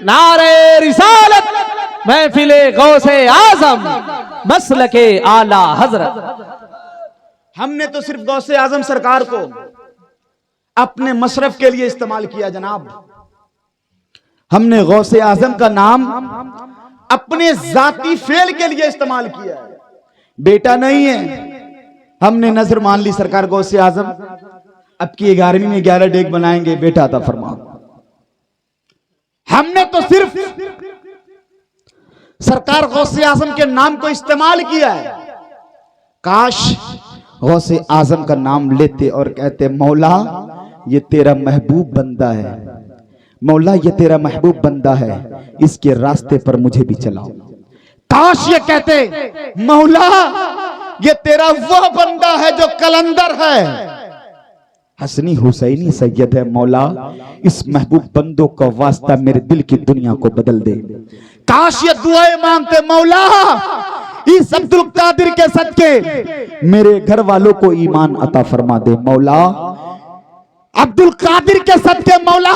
नारे रिसालत, महफिले गौसे आजम, मसलके आला हजरत। हमने तो सिर्फ गौसे आजम सरकार को अपने मशरफ के लिए इस्तेमाल किया जनाब। हमने गौसे आजम का नाम अपने जाती फेल के लिए इस्तेमाल किया है, बेटा नहीं है। हमने नजर मान ली सरकार गौसे आजम अब की 11वीं में 11 डेग बनाएंगे, बेटा अता फरमा। हमने तो सिर्फ सरकार गौसे आजम के नाम को इस्तेमाल किया है। काश गौसे आजम का नाम लेते और कहते, मौला ये तेरा महबूब बंदा है, मौला ये तेरा महबूब बंदा है, इसके रास्ते पर मुझे भी चलाओ। काश ये कहते, मौला ये तेरा वो बंदा है जो कलंदर है, हसनी हुसैनी सैयद है, मौला इस महबूब बंदों का वास्ता मेरे दिल की दुनिया को बदल दे। काश ये दुआएं मांगते, मौला इस अब्दुल कादिर के सदके मेरे घर वालों को ईमान अता फरमा दे, मौला अब्दुल कादिर के सदके मौला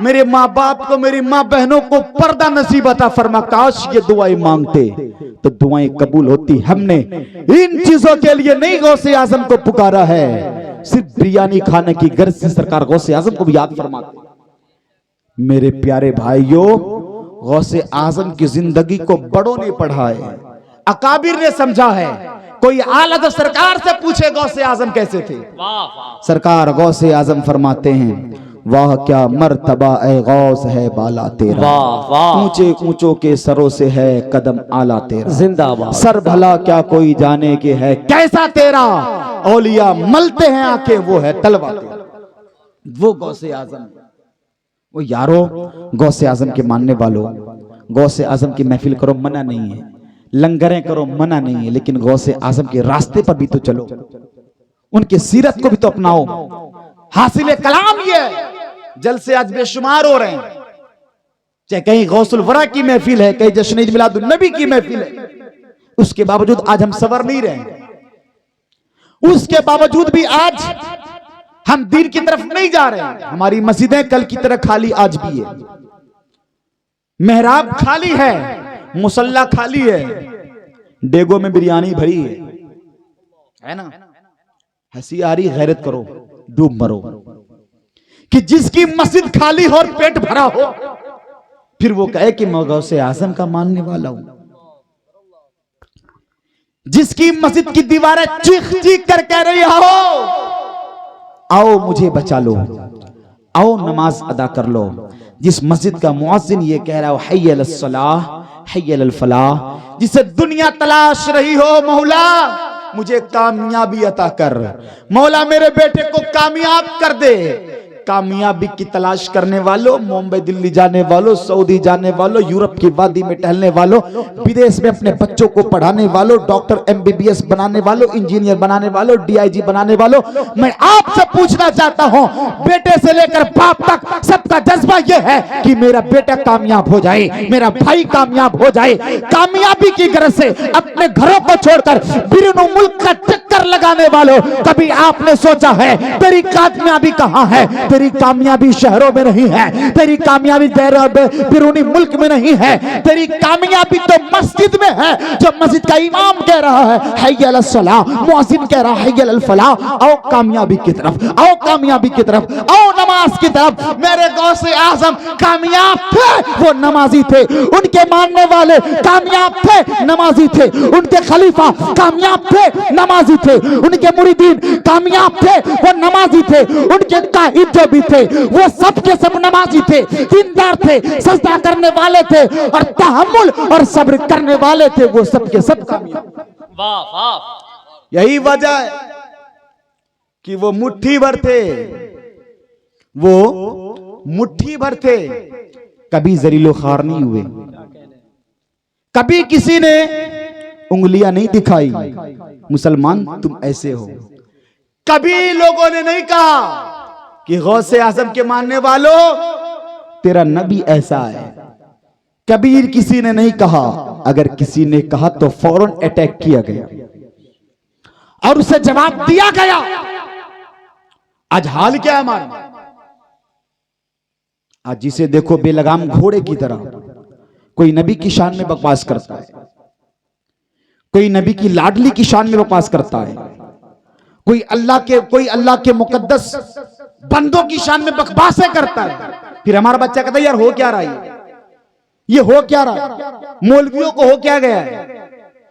मेरे माँ बाप को, मेरी माँ बहनों को पर्दा नसीब अता फरमा। काश ये दुआएं मांगते तो दुआएं कबूल होती। हमने इन चीजों के लिए नहीं गौसे आजम को पुकारा है, सिर्फ बिरयानी खाने की गर्ज से सरकार गौसे आजम को भी याद फरमाते। मेरे प्यारे भाइयों, गौसे आजम की जिंदगी को बड़ों ने पढ़ा है, अकाबिर ने समझा है। कोई आला तो सरकार से पूछे गौसे आजम कैसे थे। सरकार गौसे आजम फरमाते हैं, वाह क्या मर्तबा ए गौस है बाला तेरा, ऊंचे ऊंचों के सरों से है कदम आला तेरा, जिंदाबाद। सर भला क्या कोई जाने के है कैसा तेरा, औलिया मलते हैं आंखें वो है तलवा तेरा। वो गौसे आजम। वो यारो गौसे आजम के मानने वालों, गौसे आजम की महफिल करो, मना नहीं है, लंगरें करो मना नहीं है, लेकिन गौसे आजम के रास्ते पर भी तो चलो, उनके सीरत को भी तो अपनाओ। हासिल कलाम ये जलसे आज बेशुमार हो रहे हैं, चाहे कहीं गौसुल वरा की महफिल है, कहीं जश्न ईद मिलादुन नबी की महफिल है, उसके बावजूद आज हम सवर नहीं रहे। उसके बावजूद भी आज हम दीन की तरफ नहीं जा रहे हैं। हमारी मस्जिदें कल की तरह खाली आज भी है, मेहराब खाली है, मुसल्ला खाली है, डेगों में बिरयानी भरी है ना। हंसी आ रही, गैरत करो, डूब मरो। कि जिसकी मस्जिद खाली हो और पेट भरा हो, फिर वो कहे कि मैं गौसे आजम का मानने वाला हूं। जिसकी मस्जिद की दीवारें चीख चीख कर कह रही हो, आओ मुझे बचा लो, आओ नमाज अदा कर लो। जिस मस्जिद का मुअज्जिन ये कह रहा हो हय्य अलस सलाह हय्य अलल फलाह, जिसे दुनिया तलाश रही हो, मौला मुझे कामयाबी अता कर, मौला मेरे बेटे को कामयाब कर दे। कामयाबी की तलाश करने वालों, मुंबई दिल्ली जाने वालों, सऊदी जाने वालों, यूरोप की वादी में टहलने वालों, विदेश में अपने बच्चों को पढ़ाने वालों, डॉक्टर MBBS बनाने वालों, इंजीनियर बनाने वालों, DIG बनाने वालों, मैं आपसे पूछना चाहता हूं, बेटे से लेकर बाप तक सबका जज्बा यह है कि मेरा बेटा कामयाब हो जाए, मेरा भाई कामयाब हो जाए। कामयाबी की गरज से अपने घरों को छोड़कर बिरूनो मुल्क का चक्कर लगाने वालों, कभी आपने सोचा है तेरी कामयाबी कहां है? तेरी कामयाबी शहरों में नहीं है, तेरी कामयाबी बिरूनी मुल्क में नहीं है, तेरी कामयाबी तो मस्जिद में है। जो मस्जिद का इमाम कह रहा है हय्य अलस सलाह, मुअज्जिन कह रहा है हय्य अलल फलाह, आओ कामयाबी की तरफ, आओ कामयाबी की तरफ, आओ नमाज की तरफ। मेरे गौसे आजम कामयाब थे, वो नमाजी थे, उनके मानने वाले कामयाब थे, नमाजी थे, उनके खलीफा कामयाब थे, नमाजी थे, उनके मुरीदीन कामयाब थे, वो नमाजी थे, उनके कायद भी थे, वो सब के सब नमाजी थे, दीनदार थे, सजदा करने वाले थे और तहम्मुल और सब्र करने वाले थे, वो सब के सब कामयाब। वाह वाह। यही वजह है कि वो मुट्ठी भर थे, वो मुट्ठी भर थे, कभी जरीलो खार नहीं हुए, कभी किसी ने उंगलियां नहीं दिखाई, मुसलमान तुम ऐसे हो। कभी लोगों ने नहीं कहा कि गौसे आजम के मानने वालों तेरा नबी ऐसा है। कबीर किसी ने नहीं कहा, अगर किसी ने कहा तो फौरन अटैक किया गया और उसे जवाब दिया गया। आज हाल क्या है हमारा? आज जिसे देखो बेलगाम घोड़े की तरह, कोई नबी की शान में बकवास करता है, कोई नबी की लाडली की शान में बकवास करता है, कोई अल्लाह के मुकद्दस बंदों की शान में बकवासें करता है। फिर हमारा बच्चा कहता है यार हो क्या रहा है, ये हो क्या रहा है, मौलवियों को हो क्या गया है,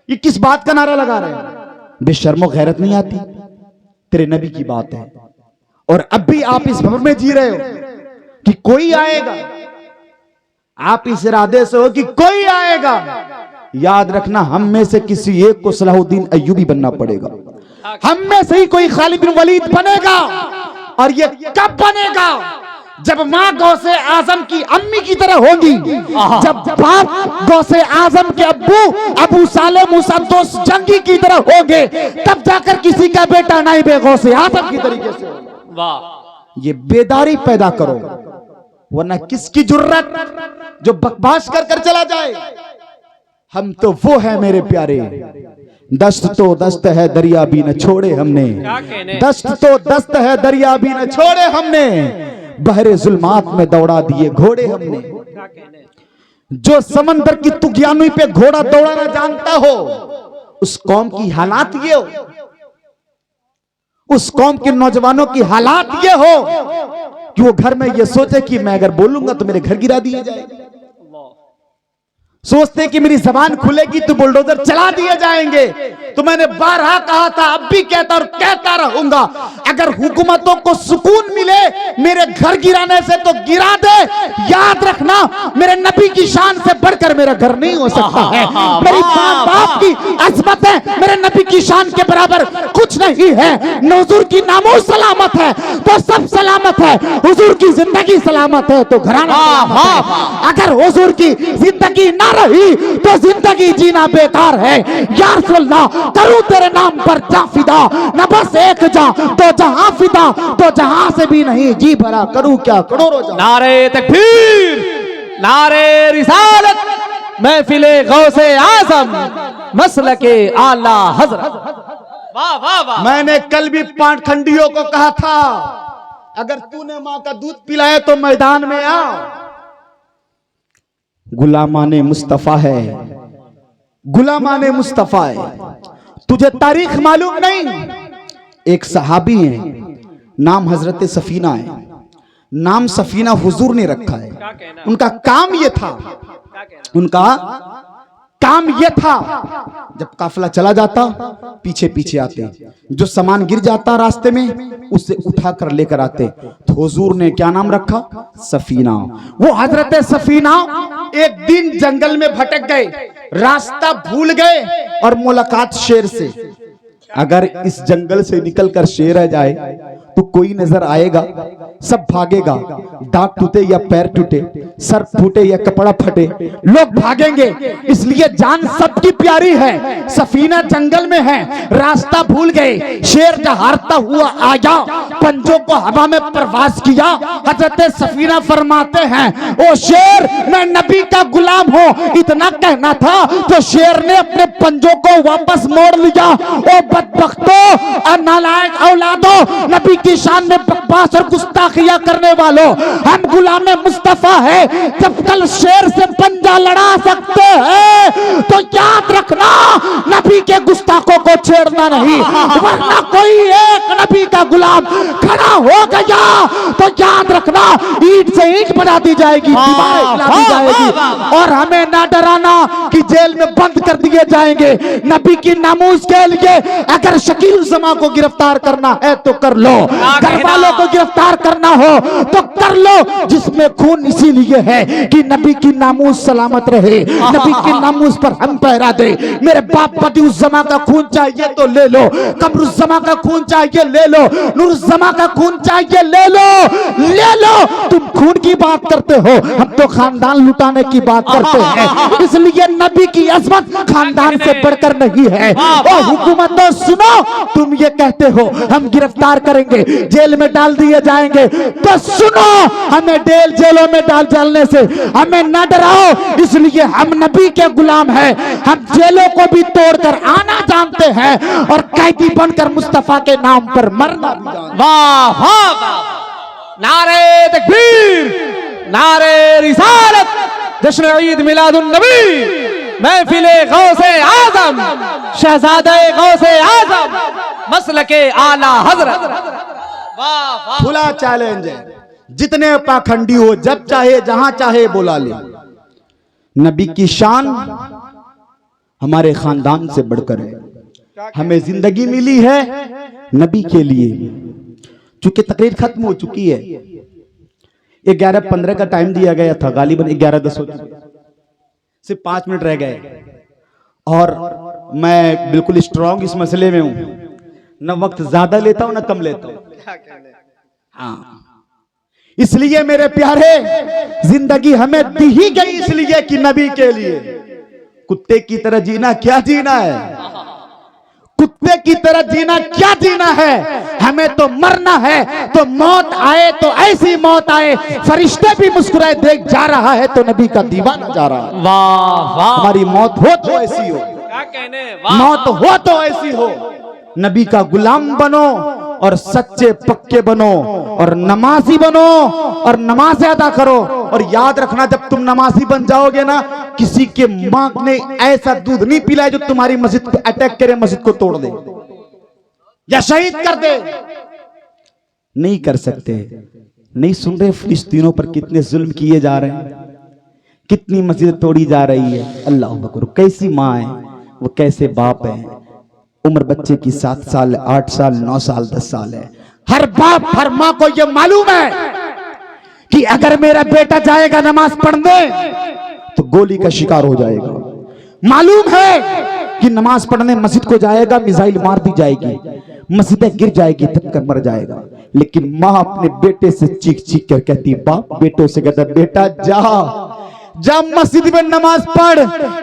ये किस बात का नारा लगा रहे हैं? बेशर्मो गैरत नहीं आती? तेरे नबी की बात है और अब भी आप इस भ्रम में जी रहे हो कि कोई आएगा। आप इस इरादे से हो कि कोई आएगा। याद रखना, हम में से किसी एक को सलाहुद्दीन अय्यूबी बनना पड़ेगा, हम में से ही कोई खालिद बिन वलीद बनेगा। और ये कब बनेगा? जब मां गौसे आजम की अम्मी की तरह होगी, जब बाप गौसे आजम के अबू साले मूसा दोस्त जंगी की तरह होंगे, तब जाकर किसी का बेटा नाइब गौसे आजम की तरीके से। वाह। ये बेदारी पैदा करो, वरना किसकी जुर्रत जो बकवास कर कर चला जाए। हम तो वो है मेरे प्यारे, दस्त तो दस्त है दरिया भी न छोड़े हमने, दस्त तो दस्त है दरिया भी न छोड़े हमने, बहरे जुल्मात में दौड़ा दिए घोड़े हमने। जो समंदर की तुगयानी पे घोड़ा दौड़ाना जानता हो, उस कौम की हालात ये हो, उस कौम के नौजवानों की हालात ये हो कि वो घर में ये सोचे कि मैं अगर बोलूंगा तो मेरे घर गिरा दिए जाएंगे। सोचते कि मेरी जबान खुलेगी तो बुलडोजर चला दिए जाएंगे। तो मैंने बारहा कहा था, अब भी कहता और कहता रहूंगा, अगर हुकूमतों को सुकून मिले मेरे घर गिराने से तो गिरा दे। याद रखना, मेरे नबी की शान से बढ़कर मेरा घर नहीं हो सकता है, मेरी मां बाप की अजमत है, मेरे नबी की शान के बराबर कुछ नहीं है। हुजूर की नामोस सलामत है तो सब सलामत है, हुजूर की जिंदगी सलामत है तो घराना सलामत है। अगर हुजूर की जिंदगी ना रही तो जिंदगी जीना बेकार है। या रसूलल्लाह, करूं तेरे नाम पर जा फिदा, न बस एक जा तो जहां फिदा, तो जहां से भी नहीं जी भरा, करूं क्या करोड़ों जा। नारे तकबीर, नारे रिसालत, महफिले गौसे आजम, मसलके आला हजरत। वाह वाह वाह। मैंने कल भी पाखंडियों को कहा था, अगर तूने मां का दूध पिलाया तो मैदान में आ। गुलामाने मुस्तफा है, गुलामाने मुस्तफा है। तुझे तारीख मालूम नहीं, एक सहाबी है, नाम हजरत सफीना है। नाम सफीना हुजूर ने रखा है। उनका काम ये था, उनका काम ये था, जब काफिला चला जाता पीछे पीछे आते, जो सामान गिर जाता रास्ते में उससे उठा कर लेकर आते। तो हुजूर ने क्या नाम रखा? सफीना। वो हजरत सफीना एक दिन जंगल में भटक गए, रास्ता भूल गए और मुलाकात शेर से। अगर इस जंगल से निकलकर शेर आ जाए तो कोई नजर आएगा, सब भागेगा, दांत टूटे या पैर टूटे, सर फूटे या कपड़ा फटे, लोग भागेंगे। इसलिए जान सबकी प्यारी है। सफीना जंगल में है, रास्ता भूल गए, शेर दहाड़ता हुआ आया, पंजों को हवा में प्रवास किया। हजरत सफीना फरमाते हैं, ओ शेर, मैं नबी का गुलाम हूं। इतना कहना था तो शेर ने अपने पंजों को वापस मोड़ लिया। ओ बदबख्तों, नालायक औलादों, नबी की शान में बकवास और गुस्ताखियां करने वालों, हम गुलामे मुस्तफा है। जब कल शेर से पंजा लड़ा सकते हैं तो याद रखना, नबी के गुस्ताखों को छेड़ना नहीं, वरना कोई एक नबी का गुलाम खड़ा हो गया तो याद रखना, ईंट से ईंट बना दी जाएगी, दीवारें हिला दी जाएगी और हमें ना डराना कि जेल में बंद कर दिए जाएंगे। नबी की नामूस के लिए अगर शकील जमा को गिरफ्तार करना है तो कर लो, घर वालों को गिरफ्तार करना हो तो कर लो, जिसमें खून इसीलिए है कि नबी की नामूस सलामत रहे, नबी की नामूस पर हम पहरा दे। मेरे बाप बदिउज़्ज़मा का खून चाहिए तो ले लो, कमरुज़्ज़मा का खून चाहिए ले लो, नूरुज़्ज़मा का खून चाहिए ले लो, ले लो। तुम खून की बात करते हो, हम तो खानदान लुटाने की बात करते हैं। इसलिए नबी की अज़मत खानदान से बढ़कर नहीं है। और हुकूमत सुनो, तुम ये कहते हो हम गिरफ्तार करेंगे, जेल में डाल दिए जाएंगे, तो सुनो, हमें जेलों में डालने से हमें न डराओ। इसलिए हम नबी के गुलाम हैं, हम जेलों को भी तोड़कर आना जानते हैं और कैदी बनकर मुस्तफा के नाम पर मरना भी जानते हैं। वाह वाह वाह। नारे तकबीर, नारे रिसालत, जश्न ईद मिलादुन नबी, महफिले गौसे आजम, शहजादे गौसे आजम, मसलके आला हजरत। वाह वाह। खुला चैलेंज है, जितने पाखंडी हो जब चाहे जहां चाहे बुला ले। नबी की शान हमारे खानदान से बढ़कर है। हमें जिंदगी मिली है नबी के लिए। चूंकि तकरीर खत्म हो चुकी है, 11:15 का टाइम दिया गया था, गालिबन 11:10 हो चुके, सिर्फ 5 मिनट रह गए और मैं बिल्कुल स्ट्रांग इस मसले में हूं, न वक्त ज्यादा लेता हूं न कम लेता हूं। हाँ, इसलिए मेरे प्यारे, जिंदगी हमें दी ही गई इसलिए कि नबी के लिए। कुत्ते की तरह जीना क्या जीना है, कुत्ते की तरह जीना क्या जीना है। हमें तो मरना है, तो मौत आए तो ऐसी मौत आए फरिश्ते भी मुस्कुराए देख जा रहा है तो नबी का दीवाना जा रहा है। वाह वाह। हमारी मौत हो तो ऐसी हो, क्या कहने, वाह। मौत हो तो ऐसी हो, नबी का गुलाम बनो और सच्चे पक्के बनो और नमाजी बनो और नमाज अदा करो। और याद रखना, जब तुम नमाजी बन जाओगे ना, किसी के मां ने ऐसा दूध नहीं पिलाया जो तुम्हारी मस्जिद पे अटैक करे, मस्जिद को तोड़ दे या शहीद कर दे। नहीं कर सकते। नहीं सुन रहे फिलिस्तीनों पर कितने जुल्म किए जा रहे हैं, कितनी मस्जिद तोड़ी जा रही है। अल्लाह अकबर। कैसी माँ है वो, कैसे बाप है। उम्र बच्चे की 7 साल, 8 साल, 9 साल, 10 साल है। हर बाप हर माँ को यह मालूम है कि अगर मेरा बेटा जाएगा नमाज पढ़ने तो गोली का शिकार हो जाएगा, मालूम है कि नमाज पढ़ने मस्जिद को जाएगा, मिसाइल मार दी जाएगी, मस्जिदें गिर जाएगी, थक कर मर जाएगा। लेकिन माँ अपने बेटे से चीख चीख कर कहती, बाप बेटों से कहता, बेटा जा जब मस्जिद में नमाज पढ़,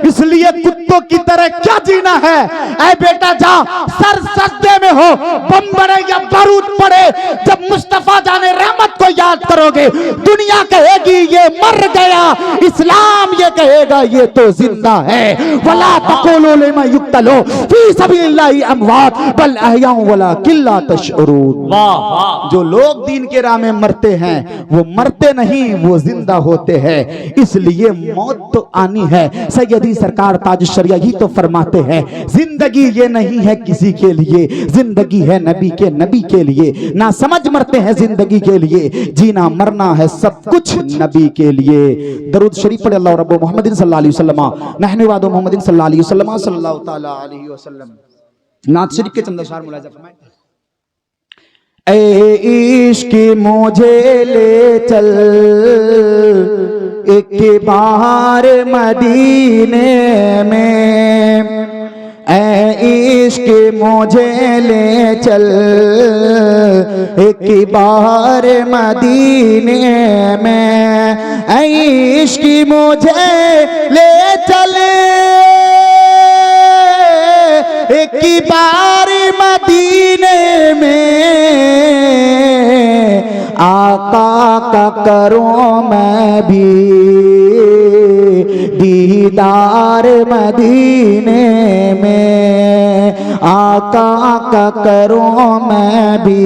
इसलिए कुत्तों की तरह क्या जीना है। ऐ बेटा जा, सर सजदे में हो, बम पड़े या बारूद पड़े, जब मुस्तफा जाने रहमत को याद करोगे, दुनिया कहेगी ये मर गया, इस्लाम ये कहेगा ये तो जिंदा है। वला तक़ूलू लिमन युक़्तलू फी सबीलिल्लाहि अमवात बल अहयाउ वलाकिन ला तशऊरून। जो लोग दीन के राह में मरते हैं वो मरते नहीं, वो जिंदा होते हैं, इसलिए ये मौत तो आनी है। सैयदी सरकार ताज शरिया ही तो फरमाते हैं, जिंदगी ये नहीं है किसी के लिए, जिंदगी है नबी के लिए। ना समझ मरते हैं जिंदगी के लिए, जीना मरना है सब कुछ नबी के लिए। दरूद शरीफ पढ़े अल्लाह रब्बु मोहम्मदिन सल्लल्लाहु अलैहि वसल्लम नहनु वादो मोहम्मदिन सल्लल्लाहु अलैहि वसल्लम सल्लल्लाहु ताला अलैहि वसल्लम। नात शरीफ के चंद अशआर मुलाजा फरमाएं। ऐ इश्क मुझे ले चल एक बार मदीने में, ऐ इश्क मुझे ले चल एक बार मदीने में, ऐ इश्क मुझे ले चल एक बार मदीने में, आका का करूं मैं भी दीदार मदीने में, आका का करूं मैं भी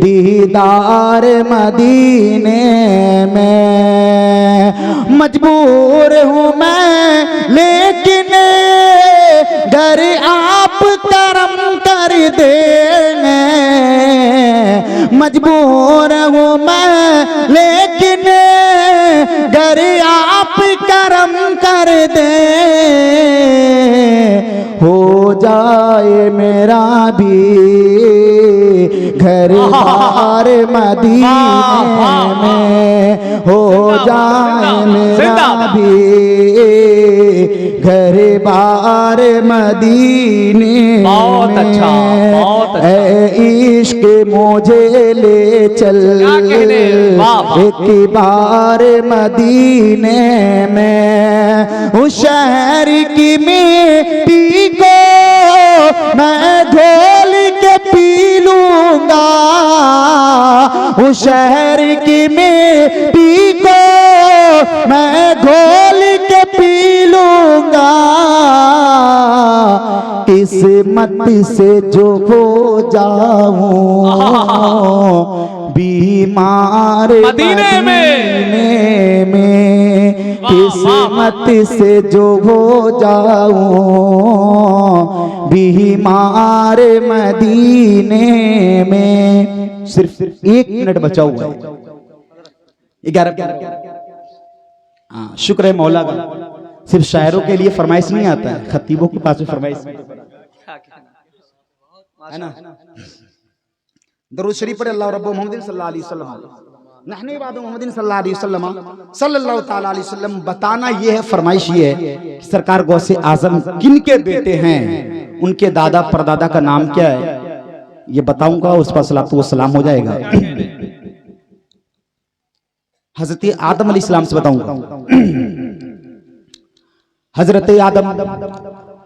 दीदार मदीने में। मजबूर हूँ मैं लेकिन घर आप करम कर देंगे, मजबूर हूँ मैं लेकिन घर आप करम कर दे, हो जाए मेरा भी घर बार मदीने में, हो जाए मेरा भी घर बार मदीने में। बहुत अच्छा, बहुत अच्छा। ऐ इश्क मुझे ले चल एक बार मदीने में, उस शहर की मिट्टी को मैं घोल के पी लूंगा, उस शहर की मिट्टी को मैं घोल के पी लूंगा, किस्मत से जो हो जाऊं बीमार मदीने में, किस्मत से जो हो जाऊं बीमार मदीने में। सिर्फ 1 मिनट बचा हुआ है, 11। हाँ, शुक्र है मौला का, सिर्फ शायरों के लिए फरमाइश नहीं आता है, खतीबों के पास भी फरमाइश है ना। दरूद शरीफ पढ़े अल्लाह रब्बु मोहम्मदिन सल्लल्लाहु अलैहि वसल्लम नहनु वादो मोहम्मदिन सल्लल्लाहु अलैहि वसल्लम सल्लल्लाहु ताला अलैहि वसल्लम। बताना ये है, फरमाइश ये है कि सरकार गौसे आजम किन के बेटे हैं, उनके दादा परदादा का नाम क्या है, ये बताऊंगा, उस पर सलातो व सलाम हो जाएगा। हजरत आदम अलैहिस्सलाम से बताऊंगा। हजरत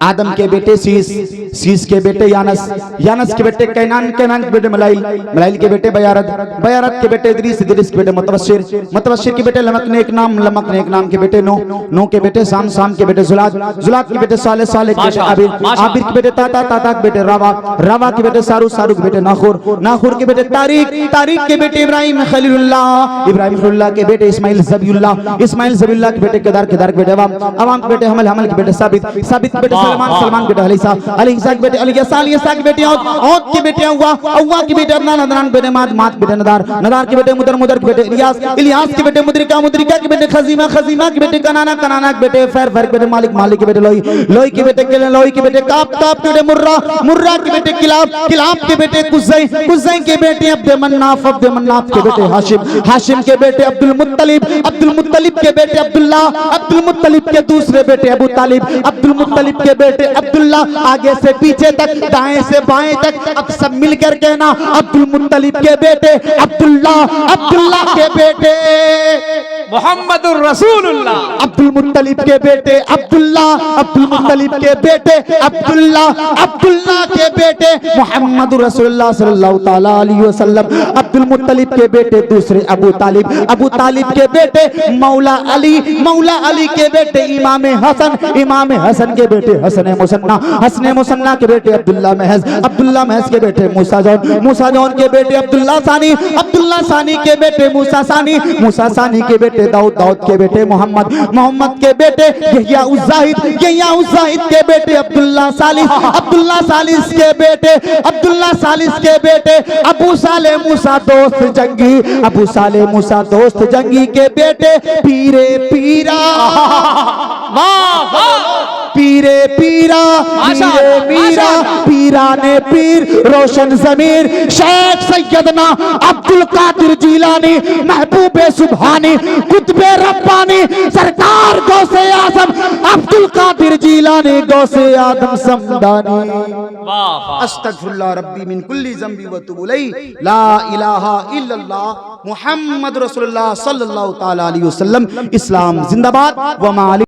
आदम के बेटे शीस के बेटे यानस के बेटे कैनान के बेटे मलाइल के बेटे बयारत के बेटे इदरीस के बेटे मतवशिर के बेटे लमक ने एक नाम के बेटे नो के बेटे शाम के बेटे जुलाद के बेटे साले के बेटे आबिर के बेटे ताता के बेटे रावा के बेटे सारू के बेटे नाखुर के बेटे तारीक के बेटे इब्राहिम खलीलुल्लाह के बेटे इस्माइल जबीउल्लाह के बेटे केदार के बेटे अवाम के बेटे हमल के बेटे साबित के बेटे सलमान के बेटे अली साहब, अली साहब के बेटे अली यसा, अली यसा के बेटे औद के बेटे अव्वा के बेटे अदनान, अदनान के बेटे मात के बेटे नदार, नदार के बेटे मुदर, मुदर के बेटे इलियास, इलियास के बेटे मुद्रिका, मुद्रिका के बेटे खजीमा, खजीमा के बेटे कनाना, कनाना के बेटे फैर, फैर के बेटे मालिक, मालिक के बेटे लोई, लोई के बेटे किलन, लोई के बेटे काप, काप के बेटे मुर्रा, मुर्रा के बेटे किलाब, किलाब के बेटे कुज़ै, कुज़ै के बेटे अब्द मन्नाफ, अब्द मन्नाफ के बेटे हाशिम, हाशिम के बेटे अब्दुल मुत्तलिब, अब्दुल मुत्तलिब के बेटे अब्दुल्ला, अब्दुल मुत्तलिब के दूसरे बेटे अबू तालिब, अब्दुल मुत्तलिब के बेटे अब्दुल्ला, आगे से पीछे तक, दाएं से बाएं तक, अब सब मिलकर कहना अब्दुल मुत्तलिब के बेटे अब्दुल्ला, अब्दुल्ला के बेटे मोहम्मदुर रसूलुल्लाह, अब्दुल मुत्तलिब के बेटे अब्दुल्ला, अब्दुल मुत्तलिब के बेटे अब्दुल्ला, अब्दुल्ला के बेटे मोहम्मद रसूलुल्लाह सल्लल्लाहु ताला अलैहि वसल्लम, अब्दुल मुत्तलिब के बेटे दूसरे अबू तालिब, अबू तालिब के बेटे मौला अली, मौला अली के बेटे इमाम हसन, इमाम हसन के बेटे हसन मुसन्ना, हसन मुसन्ना के बेटे अब्दुल्ला महज, अब्दुल्ला महज के बेटे मूसा जौन, मूसा जौन के बेटे अब्दुल्ला सानी, अब्दुल्ला सानी के बेटे मूसा सानी, मूसा सानी के बेटे दाऊद, दाऊद के बेटे मोहम्मद, मोहम्मद के बेटे यहया उज़्ज़ाहिद, यहया उज़्ज़ाहिद के बेटे अब्दुल्ला सालिस, अब्दुल्ला सालिस के बेटे, अब्दुल्ला सालिस के बेटे अबू साले मूसा दोस्त जंगी, अबू साले मूसा दोस्त जंगी के बेटे पीरे पीरा, पीरे पीरा, पीरे पीरा, पीरा ने पीर रोशन जमीर, शेख सैयदना अब्दुल कादिर जीलानी, महबूबे सुभानी, कुतबे रब्बानी, सरकार गौसे आजम अब्दुल कादिर जीलानी, गौसे आदम समदानी। अस्तगफिरुल्लाह रब्बी मिन कुल्ली ज़ंबी व तुबु इलैहि, ला इलाहा इल्लल्लाह मुहम्मद रसूलुल्लाह सल्लल्लाहु ताला अलैहि वसल्लम। इस्लाम जिंदाबाद व मा